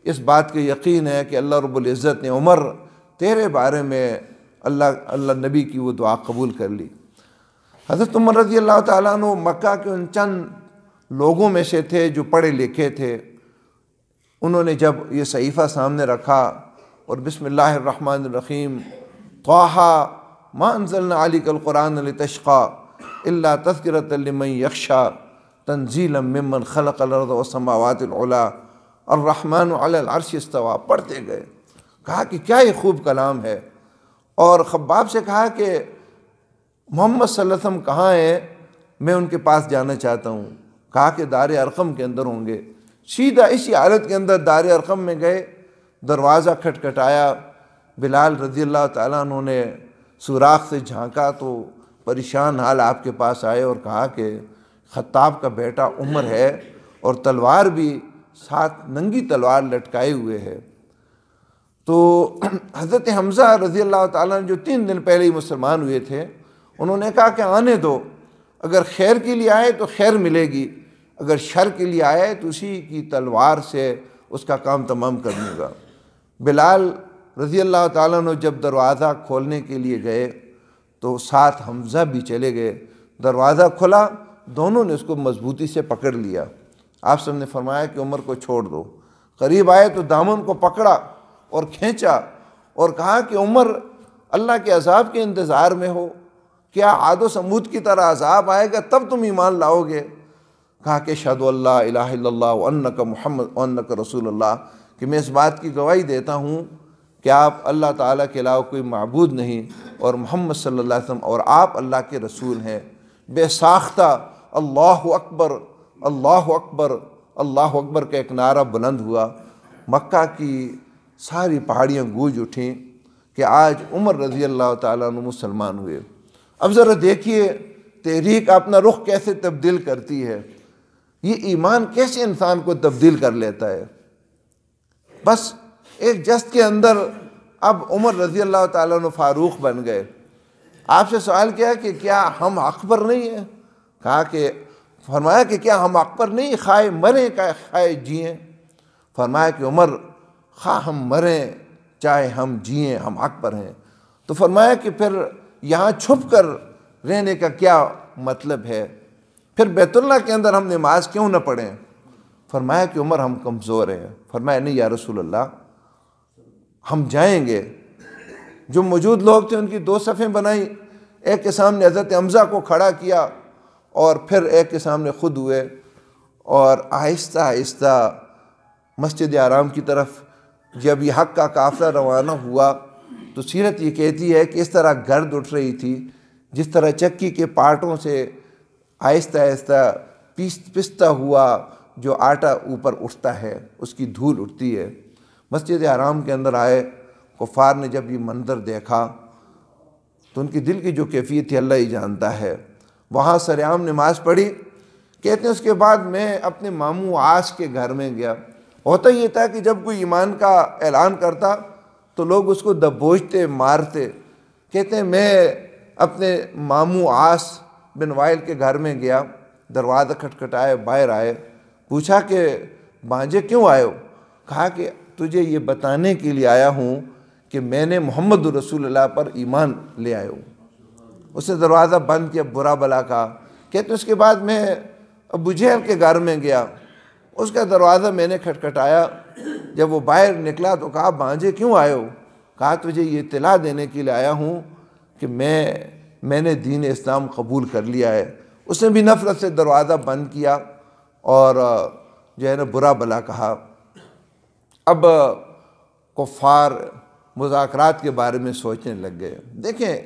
اس بات کا یقین ہے کہ اللہ رب العزت نے عمر تیرے بارے میں اللہ نبی کی وہ دعا قبول کر لی۔ حضرت عمر رضی اللہ تعالیٰ عنہ مکہ کے ان چند لوگوں میں سے تھے جو پڑھے لکھے تھے۔ انہوں نے جب یہ صحیفہ سامنے رکھا اور بسم اللہ الرحمن الرحیم طٰہٰ ما انزلنا علیک القرآن لتشقیٰ الا تذکرۃ لمن یخشیٰ تنزیلا ممن خلق الارض والسماوات العلیٰ الرحمن علی العرش استویٰ پڑھتے گئے۔ کہا کہ کیا یہ خوب کلام ہے، اور خباب سے کہا کہ محمد صلی اللہ علیہ وسلم کہاں ہیں، میں ان کے پاس جانا چاہتا ہوں۔ کہا کہ دار ارقم کے اندر ہوں گے۔ سیدھا اسی حالت کے اندر دار ارقم میں گئے، دروازہ کھٹکھٹایا۔ بلال رضی اللہ تعالیٰ عنہ نے سوراخ سے جھانکا تو پریشان حال آپ کے پاس آئے اور کہا کہ خطاب کا بیٹا عمر ہے اور تلوار بھی ساتھ ننگی تلوار لٹکائے ہوئے ہے۔ تو حضرت حمزہ رضی اللہ تعالیٰ جو 3 دن پہلے ہی مسلمان ہوئے تھے، انہوں نے کہا کہ آنے دو، اگر خیر کے لیے آئے تو خیر ملے گی، اگر شر کے لیے آئے تو اسی کی تلوار سے اس کا کام تمام کر دوں گا۔ بلال رضی اللہ تعالیٰ عنہ جب دروازہ کھولنے کے لیے گئے تو ساتھ حمزہ بھی چلے گئے۔ دروازہ کھلا، دونوں نے اس کو مضبوطی سے پکڑ لیا۔ آپ سب نے فرمایا کہ عمر کو چھوڑ دو۔ قریب آئے تو دامن کو پکڑا اور کھینچا اور کہا کہ عمر، اللہ کے عذاب کے انتظار میں ہو؟ کیا عاد و سمود کی طرح عذاب آئے گا تب تم ایمان لاؤ گے؟ کہا کہ اشہد ان لا الہ الا اللہ وانک محمد وانک رسول اللہ، کہ میں اس بات کی گواہی دیتا ہوں کہ آپ اللہ تعالیٰ کے علاوہ کوئی معبود نہیں اور محمد صلی اللہ علیہ وسلم اور آپ اللہ کے رسول ہیں۔ بے ساختہ اللہ اکبر اللہ اکبر اللہ اکبر کا ایک نعرہ بلند ہوا۔ مکہ کی ساری پہاڑیاں گونج اٹھیں کہ آج عمر رضی اللہ تعالیٰ عنہ مسلمان ہوئے۔ اب ذرا دیکھیے تحریک اپنا رخ کیسے تبدیل کرتی ہے، یہ ایمان کیسے انسان کو تبدیل کر لیتا ہے۔ بس ایک جست کے اندر اب عمر رضی اللہ تعالیٰ عنہ فاروق بن گئے۔ آپ سے سوال کیا کہ کیا ہم حق پر نہیں ہیں؟ کہا کہ فرمایا کہ کیا ہم حق پر نہیں، خواہ مریں خواہ جئیں؟ فرمایا کہ عمر، خواہ ہم مریں چاہے ہم جئیں ہم حق پر ہیں۔ تو فرمایا کہ پھر یہاں چھپ کر رہنے کا کیا مطلب ہے، پھر بیت اللہ کے اندر ہم نماز کیوں نہ پڑھیں؟ فرمایا کہ عمر ہم کمزور ہیں۔ فرمایا نہیں یا رسول اللہ، ہم جائیں گے۔ جو موجود لوگ تھے ان کی 2 صفیں بنائیں، ایک کے سامنے حضرت حمزہ کو کھڑا کیا اور پھر ایک کے سامنے خود ہوئے، اور آہستہ آہستہ مسجد حرام کی طرف جب یہ حق کا قافلہ روانہ ہوا تو سیرت یہ کہتی ہے کہ اس طرح گرد اٹھ رہی تھی جس طرح چکی کے پارٹوں سے آہستہ آہستہ پستا ہوا جو آٹا اوپر اٹھتا ہے اس کی دھول اٹھتی ہے۔ مسجد حرام کے اندر آئے، کفار نے جب یہ منظر دیکھا تو ان کی دل کی جو کیفیت تھی اللہ ہی جانتا ہے۔ وہاں سرعام نماز پڑھی۔ کہتے ہیں اس کے بعد میں اپنے ماموں عاص کے گھر میں گیا۔ ہوتا یہ تھا کہ جب کوئی ایمان کا اعلان کرتا تو لوگ اس کو دبوچتے مارتے۔ کہتے ہیں میں اپنے ماموں عاص بن وائل کے گھر میں گیا، دروازہ کھٹکھٹائے، باہر آئے، پوچھا کہ بانجے کیوں آئے ہو؟ کہا کہ تجھے یہ بتانے کے لیے آیا ہوں کہ میں نے محمد رسول اللہ پر ایمان لے آیا ہوں۔ اس نے دروازہ بند کیا، برا بلا کہا۔ کہتے ہیں اس کے بعد میں ابو جہل کے گھر میں گیا، اس کا دروازہ میں نے کھٹکھٹایا، جب وہ باہر نکلا تو کہا بانجے کیوں آئے ہو؟ کہا تجھے یہ اطلاع دینے کے لیے آیا ہوں کہ میں نے دین اسلام قبول کر لیا ہے۔ اس نے بھی نفرت سے دروازہ بند کیا اور جو ہے نا برا بلا کہا۔ اب کفار مذاکرات کے بارے میں سوچنے لگ گئے۔ دیکھیں،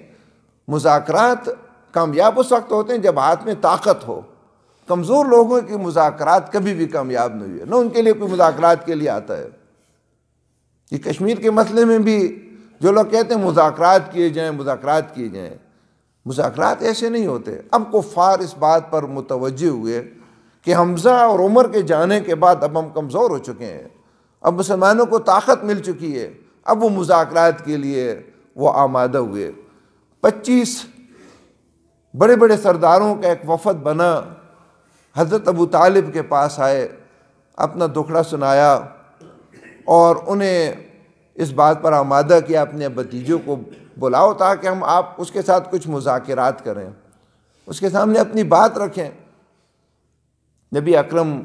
مذاکرات کامیاب اس وقت ہوتے ہیں جب ہاتھ میں طاقت ہو۔ کمزور لوگوں کی مذاکرات کبھی بھی کامیاب نہیں ہوئے، نہ ان کے لیے کوئی مذاکرات کے لیے آتا ہے۔ کہ کشمیر کے مسئلے میں بھی جو لوگ کہتے ہیں مذاکرات کیے جائیں، مذاکرات کیے جائیں، مذاکرات ایسے نہیں ہوتے۔ اب کفار اس بات پر متوجہ ہوئے کہ حمزہ اور عمر کے جانے کے بعد اب ہم کمزور ہو چکے ہیں، اب مسلمانوں کو طاقت مل چکی ہے، اب وہ مذاکرات کے لیے وہ آمادہ ہوئے۔ 25 بڑے بڑے سرداروں کا ایک وفد بنا، حضرت ابو طالب کے پاس آئے، اپنا دکھڑا سنایا اور انہیں اس بات پر آمادہ کیا اپنے بھتیجوں کو بلاؤ تاکہ ہم آپ اس کے ساتھ کچھ مذاکرات کریں، اس کے سامنے اپنی بات رکھیں۔ نبی اکرم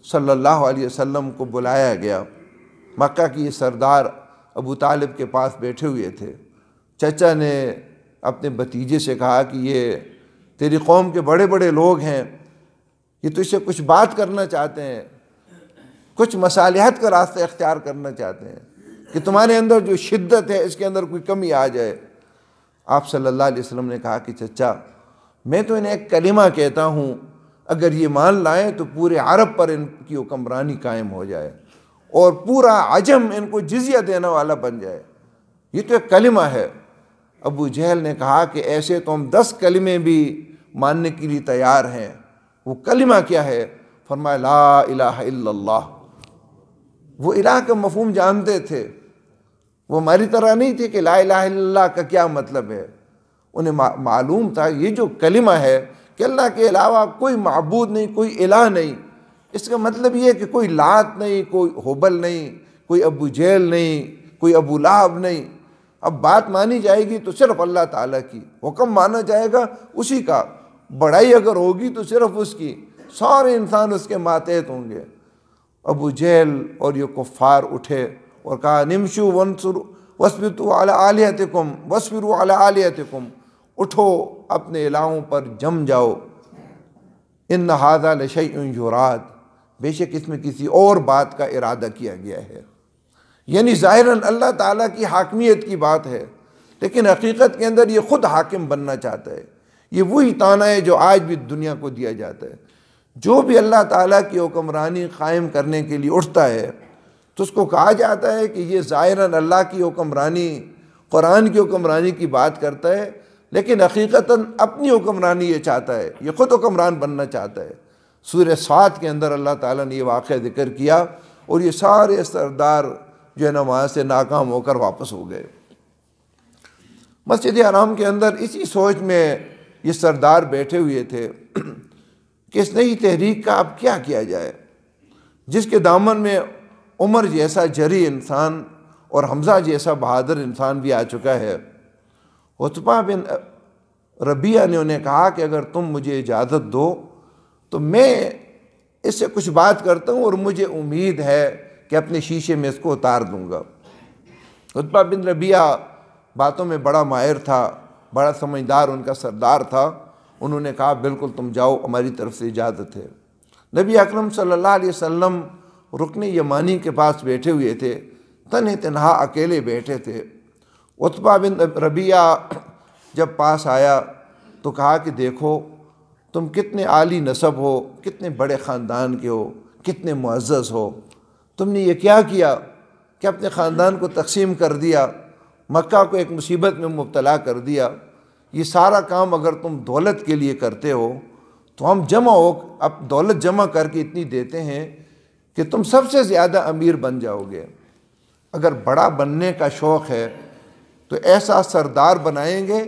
صلی اللہ علیہ وسلم کو بلایا گیا۔ مکہ کی یہ سردار ابو طالب کے پاس بیٹھے ہوئے تھے۔ چچا نے اپنے بھتیجے سے کہا کہ یہ تیری قوم کے بڑے بڑے لوگ ہیں، یہ تجھ سے کچھ بات کرنا چاہتے ہیں، کچھ مصالحت کا راستہ اختیار کرنا چاہتے ہیں کہ تمہارے اندر جو شدت ہے اس کے اندر کوئی کمی آ جائے۔ آپ صلی اللہ علیہ وسلم نے کہا کہ چچا میں تو انہیں ایک کلمہ کہتا ہوں، اگر یہ مان لائیں تو پورے عرب پر ان کی حکمرانی قائم ہو جائے اور پورا عجم ان کو جزیہ دینے والا بن جائے، یہ تو ایک کلمہ ہے۔ ابو جہل نے کہا کہ ایسے تو ہم 10 کلمے بھی ماننے کے لیے تیار ہیں۔ وہ کلمہ کیا ہے؟ فرمایا لا الہ الا اللہ۔ وہ الہ کا مفہوم جانتے تھے، وہ ہماری طرح نہیں تھے کہ لا الہ الا اللہ کا کیا مطلب ہے۔ انہیں معلوم تھا یہ جو کلمہ ہے کہ اللہ کے علاوہ کوئی معبود نہیں، کوئی الہ نہیں، اس کا مطلب یہ ہے کہ کوئی لات نہیں، کوئی حبل نہیں، کوئی ابو جہل نہیں، کوئی ابو لہب نہیں۔ اب بات مانی جائے گی تو صرف اللہ تعالیٰ کی، حکم مانا جائے گا اسی کا، بڑائی اگر ہوگی تو صرف اس کی، سارے انسان اس کے ماتحت ہوں گے۔ ابو جہل اور یہ کفار اٹھے اور کہا نمشو واسبروا علی آلہتکم واصبروا علی آلہتکم، اٹھو اپنے الہوں پر جم جاؤ۔ ان ھذا لشیء یراد، بے شک اس میں کسی اور بات کا ارادہ کیا گیا ہے۔ یعنی ظاہراً اللہ تعالیٰ کی حاکمیت کی بات ہے، لیکن حقیقت کے اندر یہ خود حاکم بننا چاہتا ہے۔ یہ وہی طعنہ ہے جو آج بھی دنیا کو دیا جاتا ہے۔ جو بھی اللہ تعالیٰ کی حکمرانی قائم کرنے کے لیے اٹھتا ہے تو اس کو کہا جاتا ہے کہ یہ ظاہراً اللہ کی حکمرانی، قرآن کی حکمرانی کی بات کرتا ہے، لیکن حقیقتاً اپنی حکمرانی یہ چاہتا ہے، یہ خود حکمران بننا چاہتا ہے۔ سورہ صاد کے اندر اللہ تعالیٰ نے یہ واقعہ ذکر کیا اور یہ سارے سردار جو ہے نا وہاں سے ناکام ہو کر واپس ہو گئے۔ مسجد حرام کے اندر اسی سوچ میں یہ سردار بیٹھے ہوئے تھے کہ اس نئی تحریک کا اب کیا کیا جائے، جس کے دامن میں عمر جیسا جری انسان اور حمزہ جیسا بہادر انسان بھی آ چکا ہے۔ عتبہ بن ربیعہ نے انہیں کہا کہ اگر تم مجھے اجازت دو تو میں اس سے کچھ بات کرتا ہوں اور مجھے امید ہے کہ اپنے شیشے میں اس کو اتار دوں گا۔ عتبہ بن ربیعہ باتوں میں بڑا ماہر تھا، بڑا سمجھدار ان کا سردار تھا۔ انہوں نے کہا بالکل تم جاؤ، ہماری طرف سے اجازت ہے۔ نبی اکرم صلی اللہ علیہ وسلم رکن یمانی کے پاس بیٹھے ہوئے تھے، تنہا اکیلے بیٹھے تھے۔ عتبہ بن ربیعہ جب پاس آیا تو کہا کہ دیکھو تم کتنے عالی نسب ہو، کتنے بڑے خاندان کے ہو، کتنے معزز ہو، تم نے یہ کیا کیا کہ اپنے خاندان کو تقسیم کر دیا، مکہ کو ایک مصیبت میں مبتلا کر دیا۔ یہ سارا کام اگر تم دولت کے لیے کرتے ہو تو ہم اب دولت جمع کر کے اتنی دیتے ہیں کہ تم سب سے زیادہ امیر بن جاؤ گے۔ اگر بڑا بننے کا شوق ہے تو ایسا سردار بنائیں گے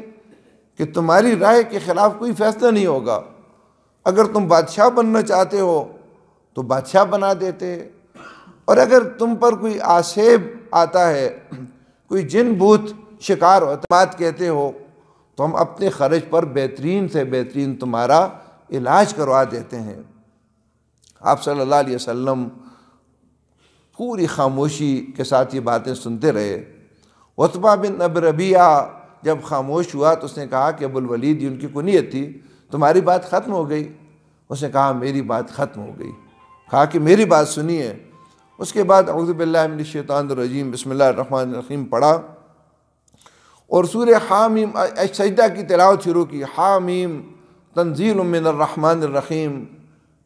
کہ تمہاری رائے کے خلاف کوئی فیصلہ نہیں ہوگا۔ اگر تم بادشاہ بننا چاہتے ہو تو بادشاہ بنا دیتے، اور اگر تم پر کوئی آسیب آتا ہے، کوئی جن بھوت شکار بات کہتے ہو تو ہم اپنے خرچ پر بہترین سے بہترین تمہارا علاج کروا دیتے ہیں۔ آپ صلی اللہ علیہ وسلم پوری خاموشی کے ساتھ یہ باتیں سنتے رہے۔ عتبہ بن ربیعہ جب خاموش ہوا تو اس نے کہا کہ ابو الولید، ان کی کنیت تھی، تمہاری بات ختم ہو گئی؟ اس نے کہا میری بات ختم ہو گئی۔ کہا کہ میری بات سنیے۔ اس کے بعد اعوذ باللہ من الشیطان الرجیم بسم اللہ الرحمن الرحیم پڑھا اور سورہ حامیم سجدہ کی تلاوت شروع کی۔ حامیم تنزیل من الرحمن الرحیم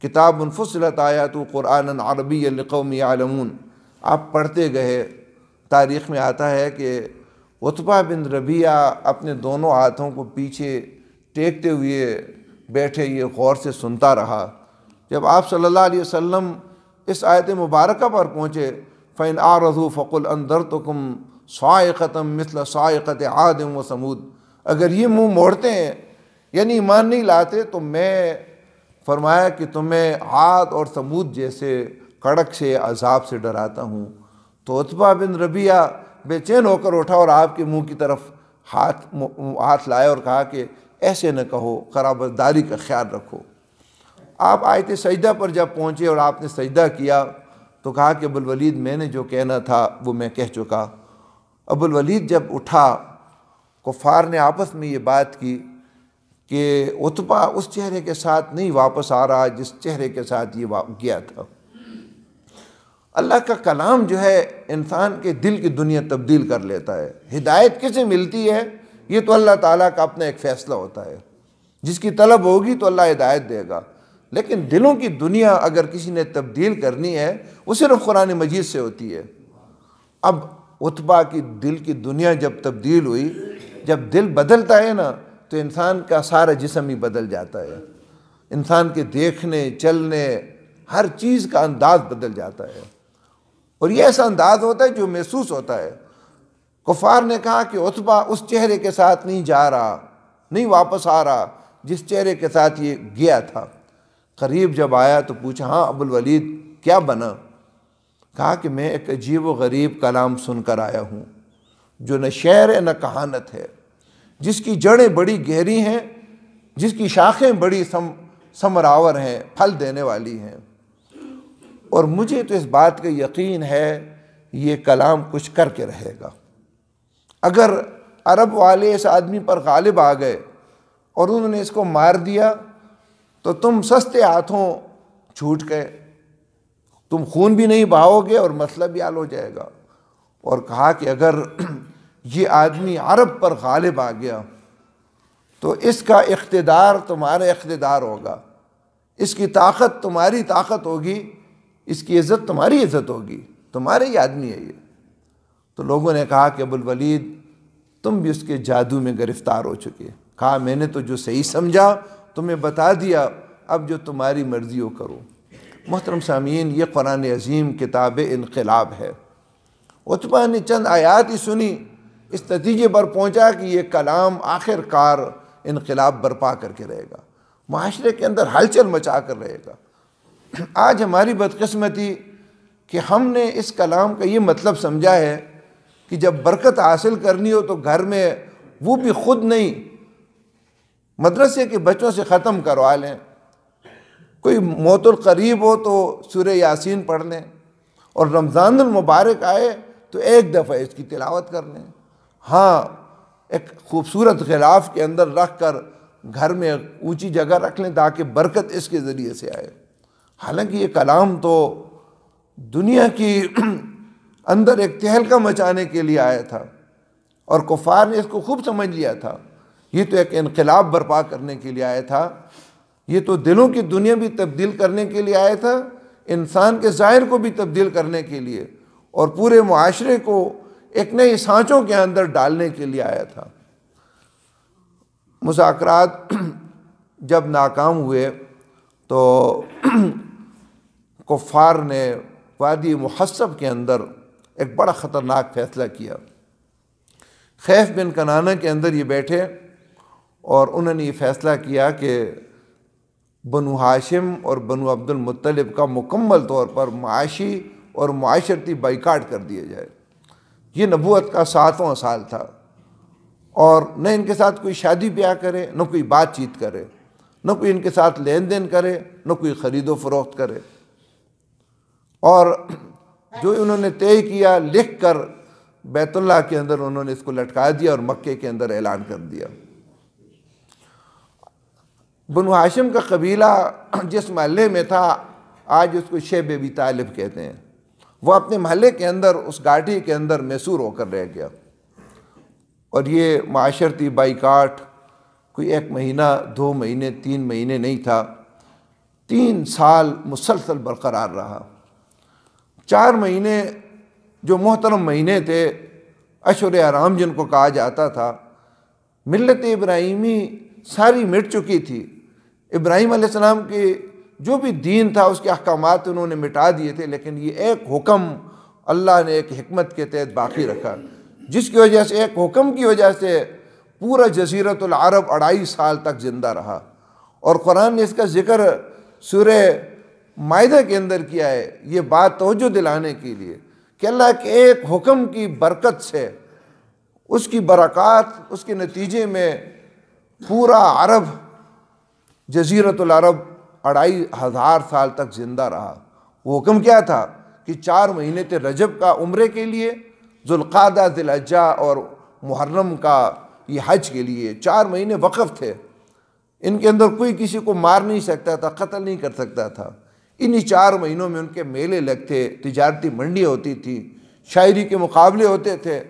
کتاب فصلت آیات قرآنا عربیا لقوم یعلمون۔ آپ پڑھتے گئے، تاریخ میں آتا ہے کہ عتبہ بن ربیعہ اپنے دونوں ہاتھوں کو پیچھے ٹیکتے ہوئے بیٹھے یہ غور سے سنتا رہا۔ جب آپ صلی اللہ علیہ وسلم اس آیت مبارکہ پر پہنچے فَإِنْ أَعْرَضُوا فَقُلْ أَنذَرْتُكُمْ صَاعِقَةً مِثْلَ صَاعِقَةِ عَادٍ وَثَمُودَ، اگر یہ منہ موڑتے ہیں یعنی ایمان نہیں لاتے تو میں فرمایا کہ تمہیں عاد اور ثمود جیسے کڑک سے عذاب سے ڈراتا ہوں۔ تو عتبہ بن ربیعہ بے چین ہو کر اٹھا اور آپ کے منہ کی طرف ہاتھ لائے اور کہا کہ ایسے نہ کہو، قرابت داری کا خیال رکھو۔ آپ آیت سجدہ پر جب پہنچے اور آپ نے سجدہ کیا تو کہا کہ ابوالولید میں نے جو کہنا تھا وہ میں کہہ چکا۔ ابوالولید جب اٹھا، کفار نے آپس میں یہ بات کی کہ عتبہ اس چہرے کے ساتھ نہیں واپس آ رہا جس چہرے کے ساتھ یہ گیا تھا۔ اللہ کا کلام جو ہے انسان کے دل کی دنیا تبدیل کر لیتا ہے۔ ہدایت کسے ملتی ہے یہ تو اللہ تعالیٰ کا اپنا ایک فیصلہ ہوتا ہے، جس کی طلب ہوگی تو اللہ ہدایت دے گا، لیکن دلوں کی دنیا اگر کسی نے تبدیل کرنی ہے وہ صرف قرآن مجید سے ہوتی ہے۔ اب عتبہ کی دل کی دنیا جب تبدیل ہوئی، جب دل بدلتا ہے نا تو انسان کا سارا جسم ہی بدل جاتا ہے، انسان کے دیکھنے چلنے ہر چیز کا انداز بدل جاتا ہے، اور یہ ایسا انداز ہوتا ہے جو محسوس ہوتا ہے۔ کفار نے کہا کہ عتبہ اس چہرے کے ساتھ نہیں جا رہا، نہیں واپس آ رہا جس چہرے کے ساتھ یہ گیا تھا۔ قریب جب آیا تو پوچھا ہاں ابوالولید کیا بنا؟ کہا کہ میں ایک عجیب و غریب کلام سن کر آیا ہوں جو نہ شعر ہے نہ کہانت ہے، جس کی جڑیں بڑی گہری ہیں، جس کی شاخیں بڑی ثمرآور ہیں، پھل دینے والی ہیں، اور مجھے تو اس بات کا یقین ہے یہ کلام کچھ کر کے رہے گا۔ اگر عرب والے اس آدمی پر غالب آ گئے اور انہوں نے اس کو مار دیا تو تم سستے ہاتھوں چھوٹ گئے، تم خون بھی نہیں بہاؤ گے اور مسئلہ بھی حل ہو جائے گا۔ اور کہا کہ اگر یہ آدمی عرب پر غالب آ گیا تو اس کا اقتدار تمہارا اقتدار ہوگا، اس کی طاقت تمہاری طاقت ہوگی، اس کی عزت تمہاری عزت ہوگی، تمہارے ہی آدمی ہے یہ۔ تو لوگوں نے کہا کہ ابوالولید تم بھی اس کے جادو میں گرفتار ہو چکے۔ کہا میں نے تو جو صحیح سمجھا تمہیں بتا دیا، اب جو تمہاری مرضی ہو کرو۔ محترم سامعین، یہ قرآن عظیم کتاب انقلاب ہے۔ عتبہ نے چند آیات ہی سنی، اس نتیجے پر پہنچا کہ یہ کلام آخر کار انقلاب برپا کر کے رہے گا، معاشرے کے اندر ہلچل مچا کر رہے گا۔ آج ہماری بدقسمتی کہ ہم نے اس کلام کا یہ مطلب سمجھا ہے کہ جب برکت حاصل کرنی ہو تو گھر میں وہ بھی خود نہیں، مدرسے کے بچوں سے ختم کروا لیں، کوئی موت القریب ہو تو سورہ یاسین پڑھ لیں، اور رمضان المبارک آئے تو ایک دفعہ اس کی تلاوت کر لیں، ہاں ایک خوبصورت غلاف کے اندر رکھ کر گھر میں اونچی جگہ رکھ لیں تاکہ برکت اس کے ذریعے سے آئے۔ حالانکہ یہ کلام تو دنیا کی اندر ایک تہلکہ مچانے کے لیے آیا تھا، اور کفار نے اس کو خوب سمجھ لیا تھا۔ یہ تو ایک انقلاب برپا کرنے کے لیے آیا تھا، یہ تو دلوں کی دنیا بھی تبدیل کرنے کے لیے آیا تھا، انسان کے ظاہر کو بھی تبدیل کرنے کے لیے، اور پورے معاشرے کو ایک نئے سانچوں کے اندر ڈالنے کے لیے آیا تھا۔ مذاکرات جب ناکام ہوئے تو کفار نے وادی محصب کے اندر ایک بڑا خطرناک فیصلہ کیا۔ خیف بن کنانہ کے اندر یہ بیٹھے اور انہوں نے یہ فیصلہ کیا کہ بنو ہاشم اور بنو عبد المطلب کا مکمل طور پر معاشی اور معاشرتی بائیکاٹ کر دیا جائے۔ یہ نبوت کا 7واں سال تھا، اور نہ ان کے ساتھ کوئی شادی بیاہ کرے، نہ کوئی بات چیت کرے، نہ کوئی ان کے ساتھ لین دین کرے، نہ کوئی خرید و فروخت کرے، اور جو انہوں نے طے کیا لکھ کر بیت اللہ کے اندر انہوں نے اس کو لٹکا دیا اور مکے کے اندر اعلان کر دیا۔ بنو ہاشم کا قبیلہ جس محلے میں تھا آج اس کو شیب ابی طالب کہتے ہیں، وہ اپنے محلے کے اندر اس گاٹھی کے اندر محصور ہو کر رہ گیا، اور یہ معاشرتی بائیکاٹ کوئی 1 مہینہ 2 مہینے 3 مہینے نہیں تھا، 3 سال مسلسل برقرار رہا۔ 4 مہینے جو محترم مہینے تھے، اشہر حرام جن کو کہا جاتا تھا، ملت ابراہیمی ساری مٹ چکی تھی۔ ابراہیم علیہ السلام کے جو بھی دین تھا اس کے احکامات انہوں نے مٹا دیے تھے، لیکن یہ ایک حکم اللہ نے ایک حکمت کے تحت باقی رکھا، جس کی وجہ سے، ایک حکم کی وجہ سے پورا جزیرۃ العرب 2.5 سال تک زندہ رہا۔ اور قرآن نے اس کا ذکر سورہ مائدہ کے اندر کیا ہے، یہ بات توجہ دلانے کے لیے کہ اللہ کے ایک حکم کی برکت سے، اس کی برکات، اس کے نتیجے میں پورا عرب، جزیرۃ العرب 2,500 سال تک زندہ رہا۔ وہ حکم کیا تھا کہ 4 مہینے تھے رجب کا عمرے کے لیے، ذوالقعدہ، ذی الحجہ اور محرم کا یہ حج کے لیے 4 مہینے وقف تھے۔ ان کے اندر کوئی کسی کو مار نہیں سکتا تھا، قتل نہیں کر سکتا تھا۔ انہی 4 مہینوں میں ان کے میلے لگتے، تجارتی منڈی ہوتی تھی، شاعری کے مقابلے ہوتے تھے،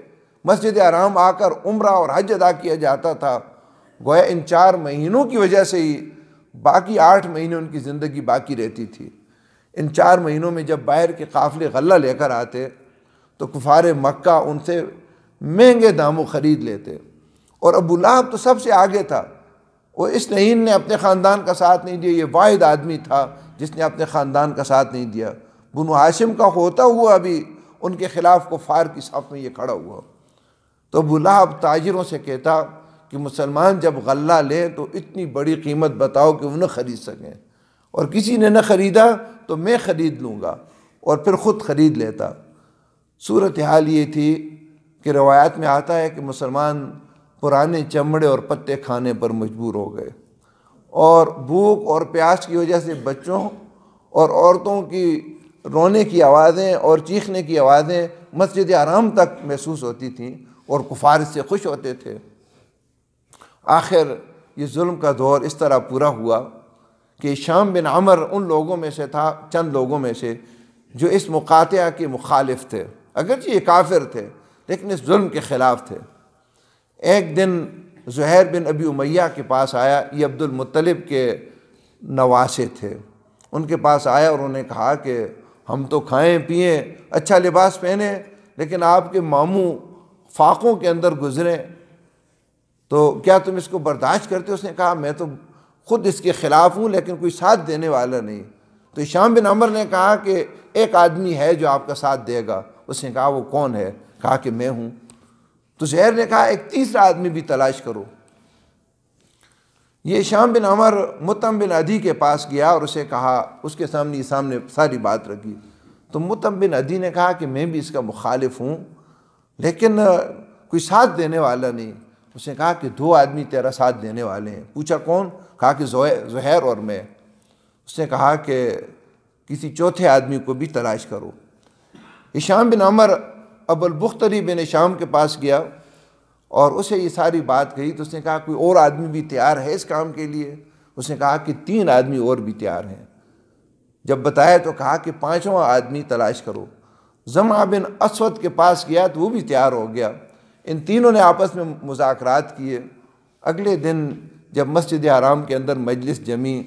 مسجد حرام آ کر عمرہ اور حج ادا کیا جاتا تھا۔ گویا ان 4 مہینوں کی وجہ سے ہی باقی 8 مہینے ان کی زندگی باقی رہتی تھی۔ ان 4 مہینوں میں جب باہر کے قافلے غلہ لے کر آتے تو کفار مکہ ان سے مہنگے داموں خرید لیتے، اور ابو لہب تو سب سے آگے تھا۔ وہ اس نہین نے اپنے خاندان کا ساتھ نہیں دیا، یہ واحد آدمی تھا جس نے اپنے خاندان کا ساتھ نہیں دیا۔ بنو ہاشم کا ہوتا ہوا بھی ان کے خلاف کفار کی صف میں یہ کھڑا ہوا۔ تو ابو لہب تاجروں سے کہتا کہ مسلمان جب غلہ لیں تو اتنی بڑی قیمت بتاؤ کہ وہ نہ خرید سکیں، اور کسی نے نہ خریدا تو میں خرید لوں گا، اور پھر خود خرید لیتا۔ صورتحال یہ تھی کہ روایات میں آتا ہے کہ مسلمان پرانے چمڑے اور پتے کھانے پر مجبور ہو گئے، اور بھوک اور پیاس کی وجہ سے بچوں اور عورتوں کی رونے کی آوازیں اور چیخنے کی آوازیں مسجد حرام تک محسوس ہوتی تھیں، اور کفار اس سے خوش ہوتے تھے۔ آخر یہ ظلم کا دور اس طرح پورا ہوا کہ ہشام بن عمر ان لوگوں میں سے تھا، چند لوگوں میں سے، جو اس مقاطعہ کے مخالف تھے، اگرچہ یہ کافر تھے لیکن اس ظلم کے خلاف تھے۔ ایک دن زہیر بن ابی امیہ کے پاس آیا، یہ عبد المطلب کے نواسے تھے، ان کے پاس آیا اور انہوں نے کہا کہ ہم تو کھائیں پئیں، اچھا لباس پہنیں، لیکن آپ کے ماموں فاقوں کے اندر گزریں، تو کیا تم اس کو برداشت کرتے؟ اس نے کہا میں تو خود اس کے خلاف ہوں لیکن کوئی ساتھ دینے والا نہیں۔ تو ہشام بن عمر نے کہا کہ ایک آدمی ہے جو آپ کا ساتھ دے گا۔ اس نے کہا وہ کون ہے؟ کہا کہ میں ہوں۔ تو زہیر نے کہا ایک تیسرا آدمی بھی تلاش کرو۔ یہ ہشام بن عمر مطعم بن عدی کے پاس گیا اور اسے کہا، اس کے سامنے ساری بات رکھی۔ تو مطعم بن عدی نے کہا کہ میں بھی اس کا مخالف ہوں لیکن کوئی ساتھ دینے والا نہیں۔ اس نے کہا کہ 2 آدمی تیرا ساتھ دینے والے ہیں۔ پوچھا کون؟ کہا کہ زہیر اور میں۔ اس نے کہا کہ کسی چوتھے آدمی کو بھی تلاش کرو۔ ہشام بن عمر ابو البختری بن ہشام کے پاس گیا اور اسے یہ ساری بات کہی، تو اس نے کہا کوئی اور آدمی بھی تیار ہے اس کام کے لیے؟ اس نے کہا کہ 3 آدمی اور بھی تیار ہیں۔ جب بتایا تو کہا کہ 5واں آدمی تلاش کرو۔ زمعہ بن اسود کے پاس گیا تو وہ بھی تیار ہو گیا۔ ان تینوں نے آپس میں مذاکرات کیے۔ اگلے دن جب مسجد حرام کے اندر مجلس جمی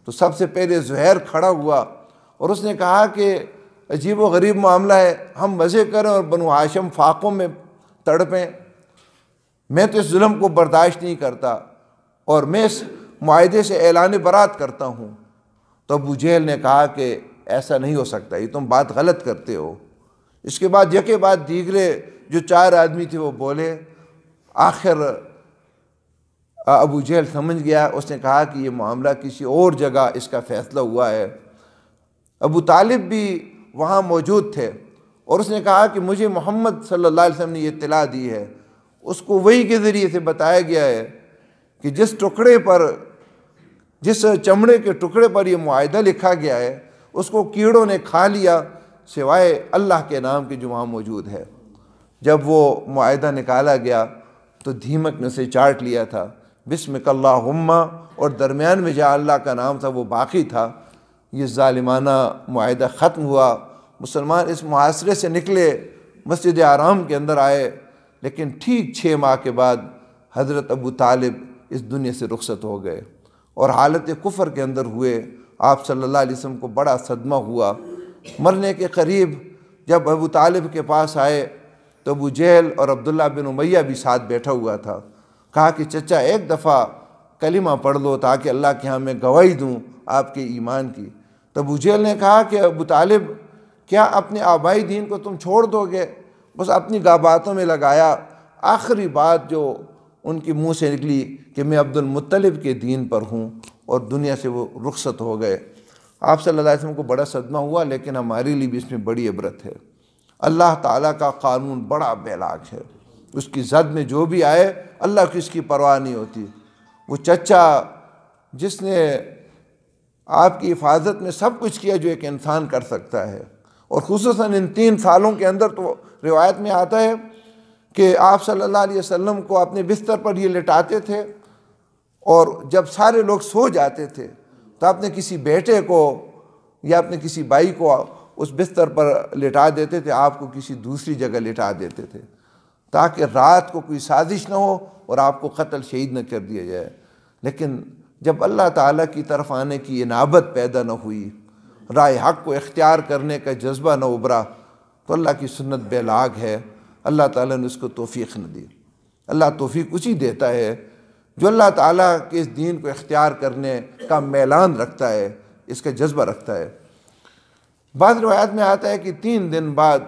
تو سب سے پہلے زہیر کھڑا ہوا اور اس نے کہا کہ عجیب و غریب معاملہ ہے، ہم مزے کریں اور بنو ہاشم فاقوں میں تڑپیں، میں تو اس ظلم کو برداشت نہیں کرتا اور میں اس معاہدے سے اعلان برات کرتا ہوں۔ تو ابو جہل نے کہا کہ ایسا نہیں ہو سکتا، یہ تم بات غلط کرتے ہو۔ اس کے بعد یکے بعد دیگرے جو 4 آدمی تھے وہ بولے۔ آخر ابو جہل سمجھ گیا، اس نے کہا کہ یہ معاملہ کسی اور جگہ اس کا فیصلہ ہوا ہے۔ ابو طالب بھی وہاں موجود تھے اور اس نے کہا کہ مجھے محمد صلی اللہ علیہ وسلم نے یہ اطلاع دی ہے، اس کو وحی کے ذریعے سے بتایا گیا ہے کہ جس چمڑے کے ٹکڑے پر یہ معاہدہ لکھا گیا ہے اس کو کیڑوں نے کھا لیا سوائے اللہ کے نام کے جو وہاں موجود ہے۔ جب وہ معاہدہ نکالا گیا تو دھیمک نے اسے چاٹ لیا تھا، بسمک اللہم، اور درمیان میں جہاں اللہ کا نام تھا وہ باقی تھا۔ یہ ظالمانہ معاہدہ ختم ہوا، مسلمان اس محاصرے سے نکلے، مسجد حرام کے اندر آئے، لیکن ٹھیک 6 ماہ کے بعد حضرت ابو طالب اس دنیا سے رخصت ہو گئے اور حالت کفر کے اندر ہوئے۔ آپ صلی اللہ علیہ وسلم کو بڑا صدمہ ہوا، مرنے کے قریب جب ابو طالب کے پاس آئے تو ابو جہل اور عبداللہ بن امیہ بھی ساتھ بیٹھا ہوا تھا. کہا کہ چچا ایک دفعہ کلمہ پڑھ لو تاکہ اللہ کے ہاں میں گواہی دوں آپ کے ایمان کی. تو ابو جہل نے کہا کہ ابو طالب کیا اپنے آبائی دین کو تم چھوڑ دو گے؟ بس اپنی باتوں میں لگایا. آخری بات جو ان کی منہ سے نکلی کہ میں عبد المطلب کے دین پر ہوں، اور دنیا سے وہ رخصت ہو گئے. آپ صلی اللہ علیہ وسلم کو بڑا صدمہ ہوا، لیکن ہمارے لیے بھی اس میں بڑی عبرت ہے. اللہ تعالیٰ کا قانون بڑا بیلاگ ہے. اس کی زد میں جو بھی آئے اللہ کی اس کی پرواہ نہیں ہوتی. وہ چچا جس نے آپ کی حفاظت میں سب کچھ کیا جو ایک انسان کر سکتا ہے، اور خصوصاً ان 3 سالوں کے اندر تو روایت میں آتا ہے کہ آپ صلی اللہ علیہ وسلم کو اپنے بستر پر یہ لٹاتے تھے، اور جب سارے لوگ سو جاتے تھے تو اپنے کسی بیٹے کو یا اپنے کسی بھائی کو اس بستر پر لٹا دیتے تھے، آپ کو کسی دوسری جگہ لٹا دیتے تھے تاکہ رات کو کوئی سازش نہ ہو اور آپ کو قتل شہید نہ کر دیا جائے. لیکن جب اللہ تعالیٰ کی طرف آنے کی انابت پیدا نہ ہوئی، رائے حق کو اختیار کرنے کا جذبہ نہ ابھرا، تو اللہ کی سنت بے لاگ ہے. اللہ تعالیٰ نے اس کو توفیق نہ دی. اللہ توفیق اسی دیتا ہے جو اللہ تعالیٰ کے اس دین کو اختیار کرنے کا میلان رکھتا ہے، اس کا جذبہ رکھتا ہے. بعض روایات میں آتا ہے کہ 3 دن بعد،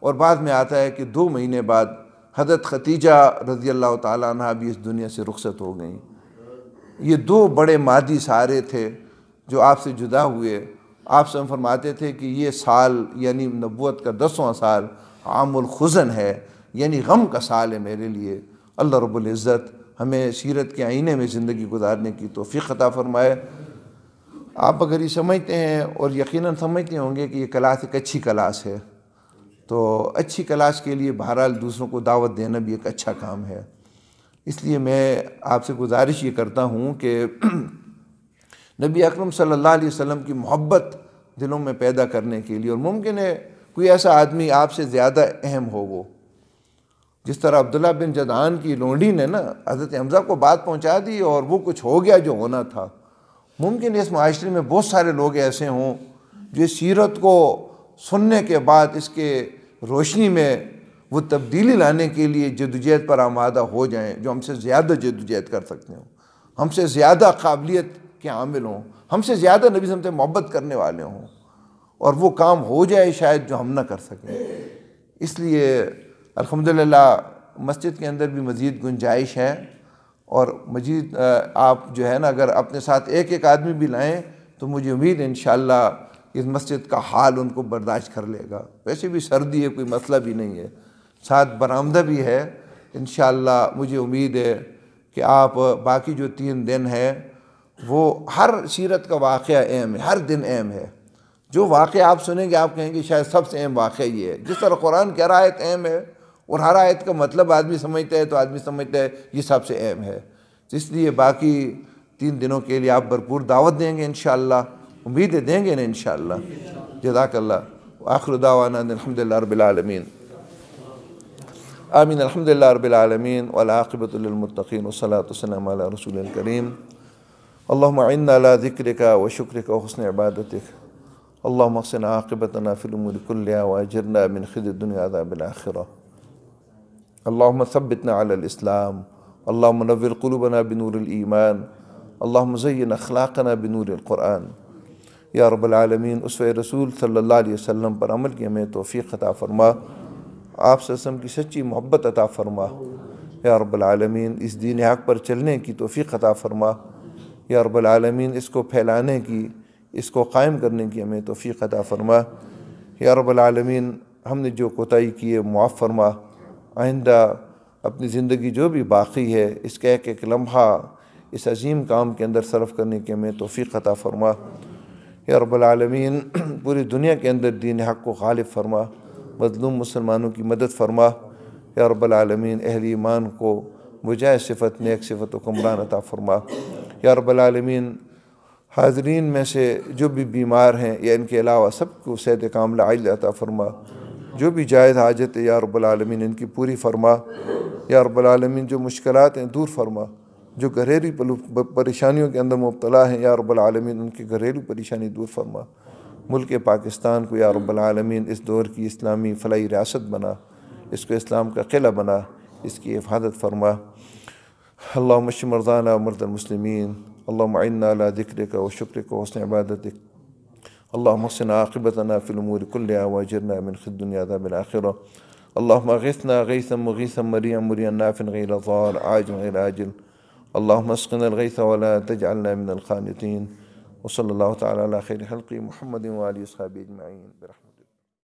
اور بعض میں آتا ہے کہ 2 مہینے بعد حضرت ختیجہ رضی اللہ تعالیٰ عنہ بھی اس دنیا سے رخصت ہو گئیں. یہ 2 بڑے مادی سہارے تھے جو آپ سے جدا ہوئے. آپ سے فرماتے تھے کہ یہ سال یعنی نبوت کا 10واں سال عام الخزن ہے، یعنی غم کا سال ہے میرے لیے. اللہ رب العزت ہمیں سیرت کے آئینے میں زندگی گزارنے کی توفیق عطا فرمائے. آپ اگر یہ سمجھتے ہیں اور یقیناً سمجھتے ہوں گے کہ یہ کلاس ایک اچھی کلاس ہے، تو اچھی کلاس کے لیے بہرحال دوسروں کو دعوت دینا بھی ایک اچھا کام ہے. اس لیے میں آپ سے گزارش یہ کرتا ہوں کہ نبی اکرم صلی اللہ علیہ وسلم کی محبت دلوں میں پیدا کرنے کے لیے، اور ممکن ہے کوئی ایسا آدمی آپ سے زیادہ اہم ہو، وہ جس طرح عبداللہ بن جدعان کی لونڈی نے نا حضرت حمزہ کو بات پہنچا دی اور وہ کچھ ہو گیا جو ہونا تھا. ممکن اس معاشرے میں بہت سارے لوگ ایسے ہوں جو سیرت کو سننے کے بعد اس کے روشنی میں وہ تبدیلی لانے کے لیے جدوجہد پر آمادہ ہو جائیں، جو ہم سے زیادہ جدوجہد کر سکتے ہوں، ہم سے زیادہ قابلیت کے عامل ہوں، ہم سے زیادہ نبی صلی اللہ علیہ وسلم سے محبت کرنے والے ہوں، اور وہ کام ہو جائے شاید جو ہم نہ کر سکیں. اس لیے الحمدللہ مسجد کے اندر بھی مزید گنجائش ہے، اور مزید آپ جو ہے نا اگر اپنے ساتھ ایک آدمی بھی لائیں تو مجھے امید ہے انشاءاللہ اس مسجد کا حال ان کو برداشت کر لے گا. ویسے بھی سردی ہے، کوئی مسئلہ بھی نہیں ہے، ساتھ برآمدہ بھی ہے. انشاءاللہ مجھے امید ہے کہ آپ باقی جو 3 دن ہے وہ ہر سیرت کا واقعہ اہم ہے، ہر دن اہم ہے. جو واقعہ آپ سنیں گے آپ کہیں گے شاید سب سے اہم واقعہ یہ ہے. جس طرح قرآن کی ہر آیت اہم ہے اور ہر آیت کا مطلب آدمی سمجھتا ہے تو آدمی سمجھتا ہے یہ سب سے اہم ہے. اس لیے باقی 3 دنوں کے لیے آپ بھرپور دعوت دیں گے انشاءاللہ، امیدیں دیں گے نا انشاءاللہ. جزاک اللہ. آخر دعوانا الحمدللہ رب العالمین. آمین. الحمدللہ رب العالمین والعاقبۃ للمتقین والصلاۃ والسلام علی رسول الکریم. اللہم اعنا علی ذکرک وشکرک وحسن عبادتک. اللہم احسن عاقبتنا فی الامور کلہا واجرنا من خزی الدنیا وعذاب الآخرہ. اللہم ثبتنا علی الاسلام. اللہم نور قلوبنا بنور الایمان. اللہم زین اخلاقنا بنور القرآن. یا رب العالمین اسوہ رسول صلی اللہ علیہ وسلم پر عمل کی ہمیں توفیق عطا فرما. آپ صلی اللہ علیہ وسلم کی سچی محبت عطا فرما. یا رب العالمین اس دین حق پر چلنے کی توفیق عطا فرما. یا رب العالمین اس کو پھیلانے کی، اس کو قائم کرنے کی ہمیں توفیق عطا فرما. یا رب العالمین ہم نے جو کوتاہی کی ہے معاف فرما. آئندہ اپنی زندگی جو بھی باقی ہے اس کا ایک لمحہ اس عظیم کام کے اندر صرف کرنے کی ہمیں توفیق عطا فرما. یا رب العالمین پوری دنیا کے اندر دین حق کو غالب فرما. مظلوم مسلمانوں کی مدد فرما. یا رب العالمین اہل ایمان کو بجائے صفت نیک صفت و کمران عطا فرما. یا رب العالمین حاضرین میں سے جو بھی بیمار ہیں یا ان کے علاوہ سب کو صحت کاملہ عاجلہ عطا فرما. جو بھی جائز حاجت ہے یا رب العالمین ان کی پوری فرما. یا رب العالمین جو مشکلات ہیں دور فرما. جو گھریلو پریشانیوں کے اندر مبتلا ہیں یا رب العالمین ان کی گھریلو پریشانی دور فرما. ملک پاکستان کو یا رب العالمین اس دور کی اسلامی فلاحی ریاست بنا، اس کو اسلام کا قلعہ بنا، اس کی حفاظت فرما۔ اللہم اشف مرضانا ومرضى المسلمین، اللہم اعنا علی ذکرک و شکرک و حسن عبادتک، اللہم احسن عاقبتنا فی الامور کلها واجرنا من خزي الدنیا وعذاب الآخرة، اللہم اغثنا غیثا مغیثا مريعا مريعا نافعا غیر ضار عاجلا غیر آجل، اللہم اسقنا الغیث ولا تجعلنا من القانطین، وصلی اللہ تعالی علی خیر خلقہ محمد وآلہ وصحبہ اجمعین برحمتہ۔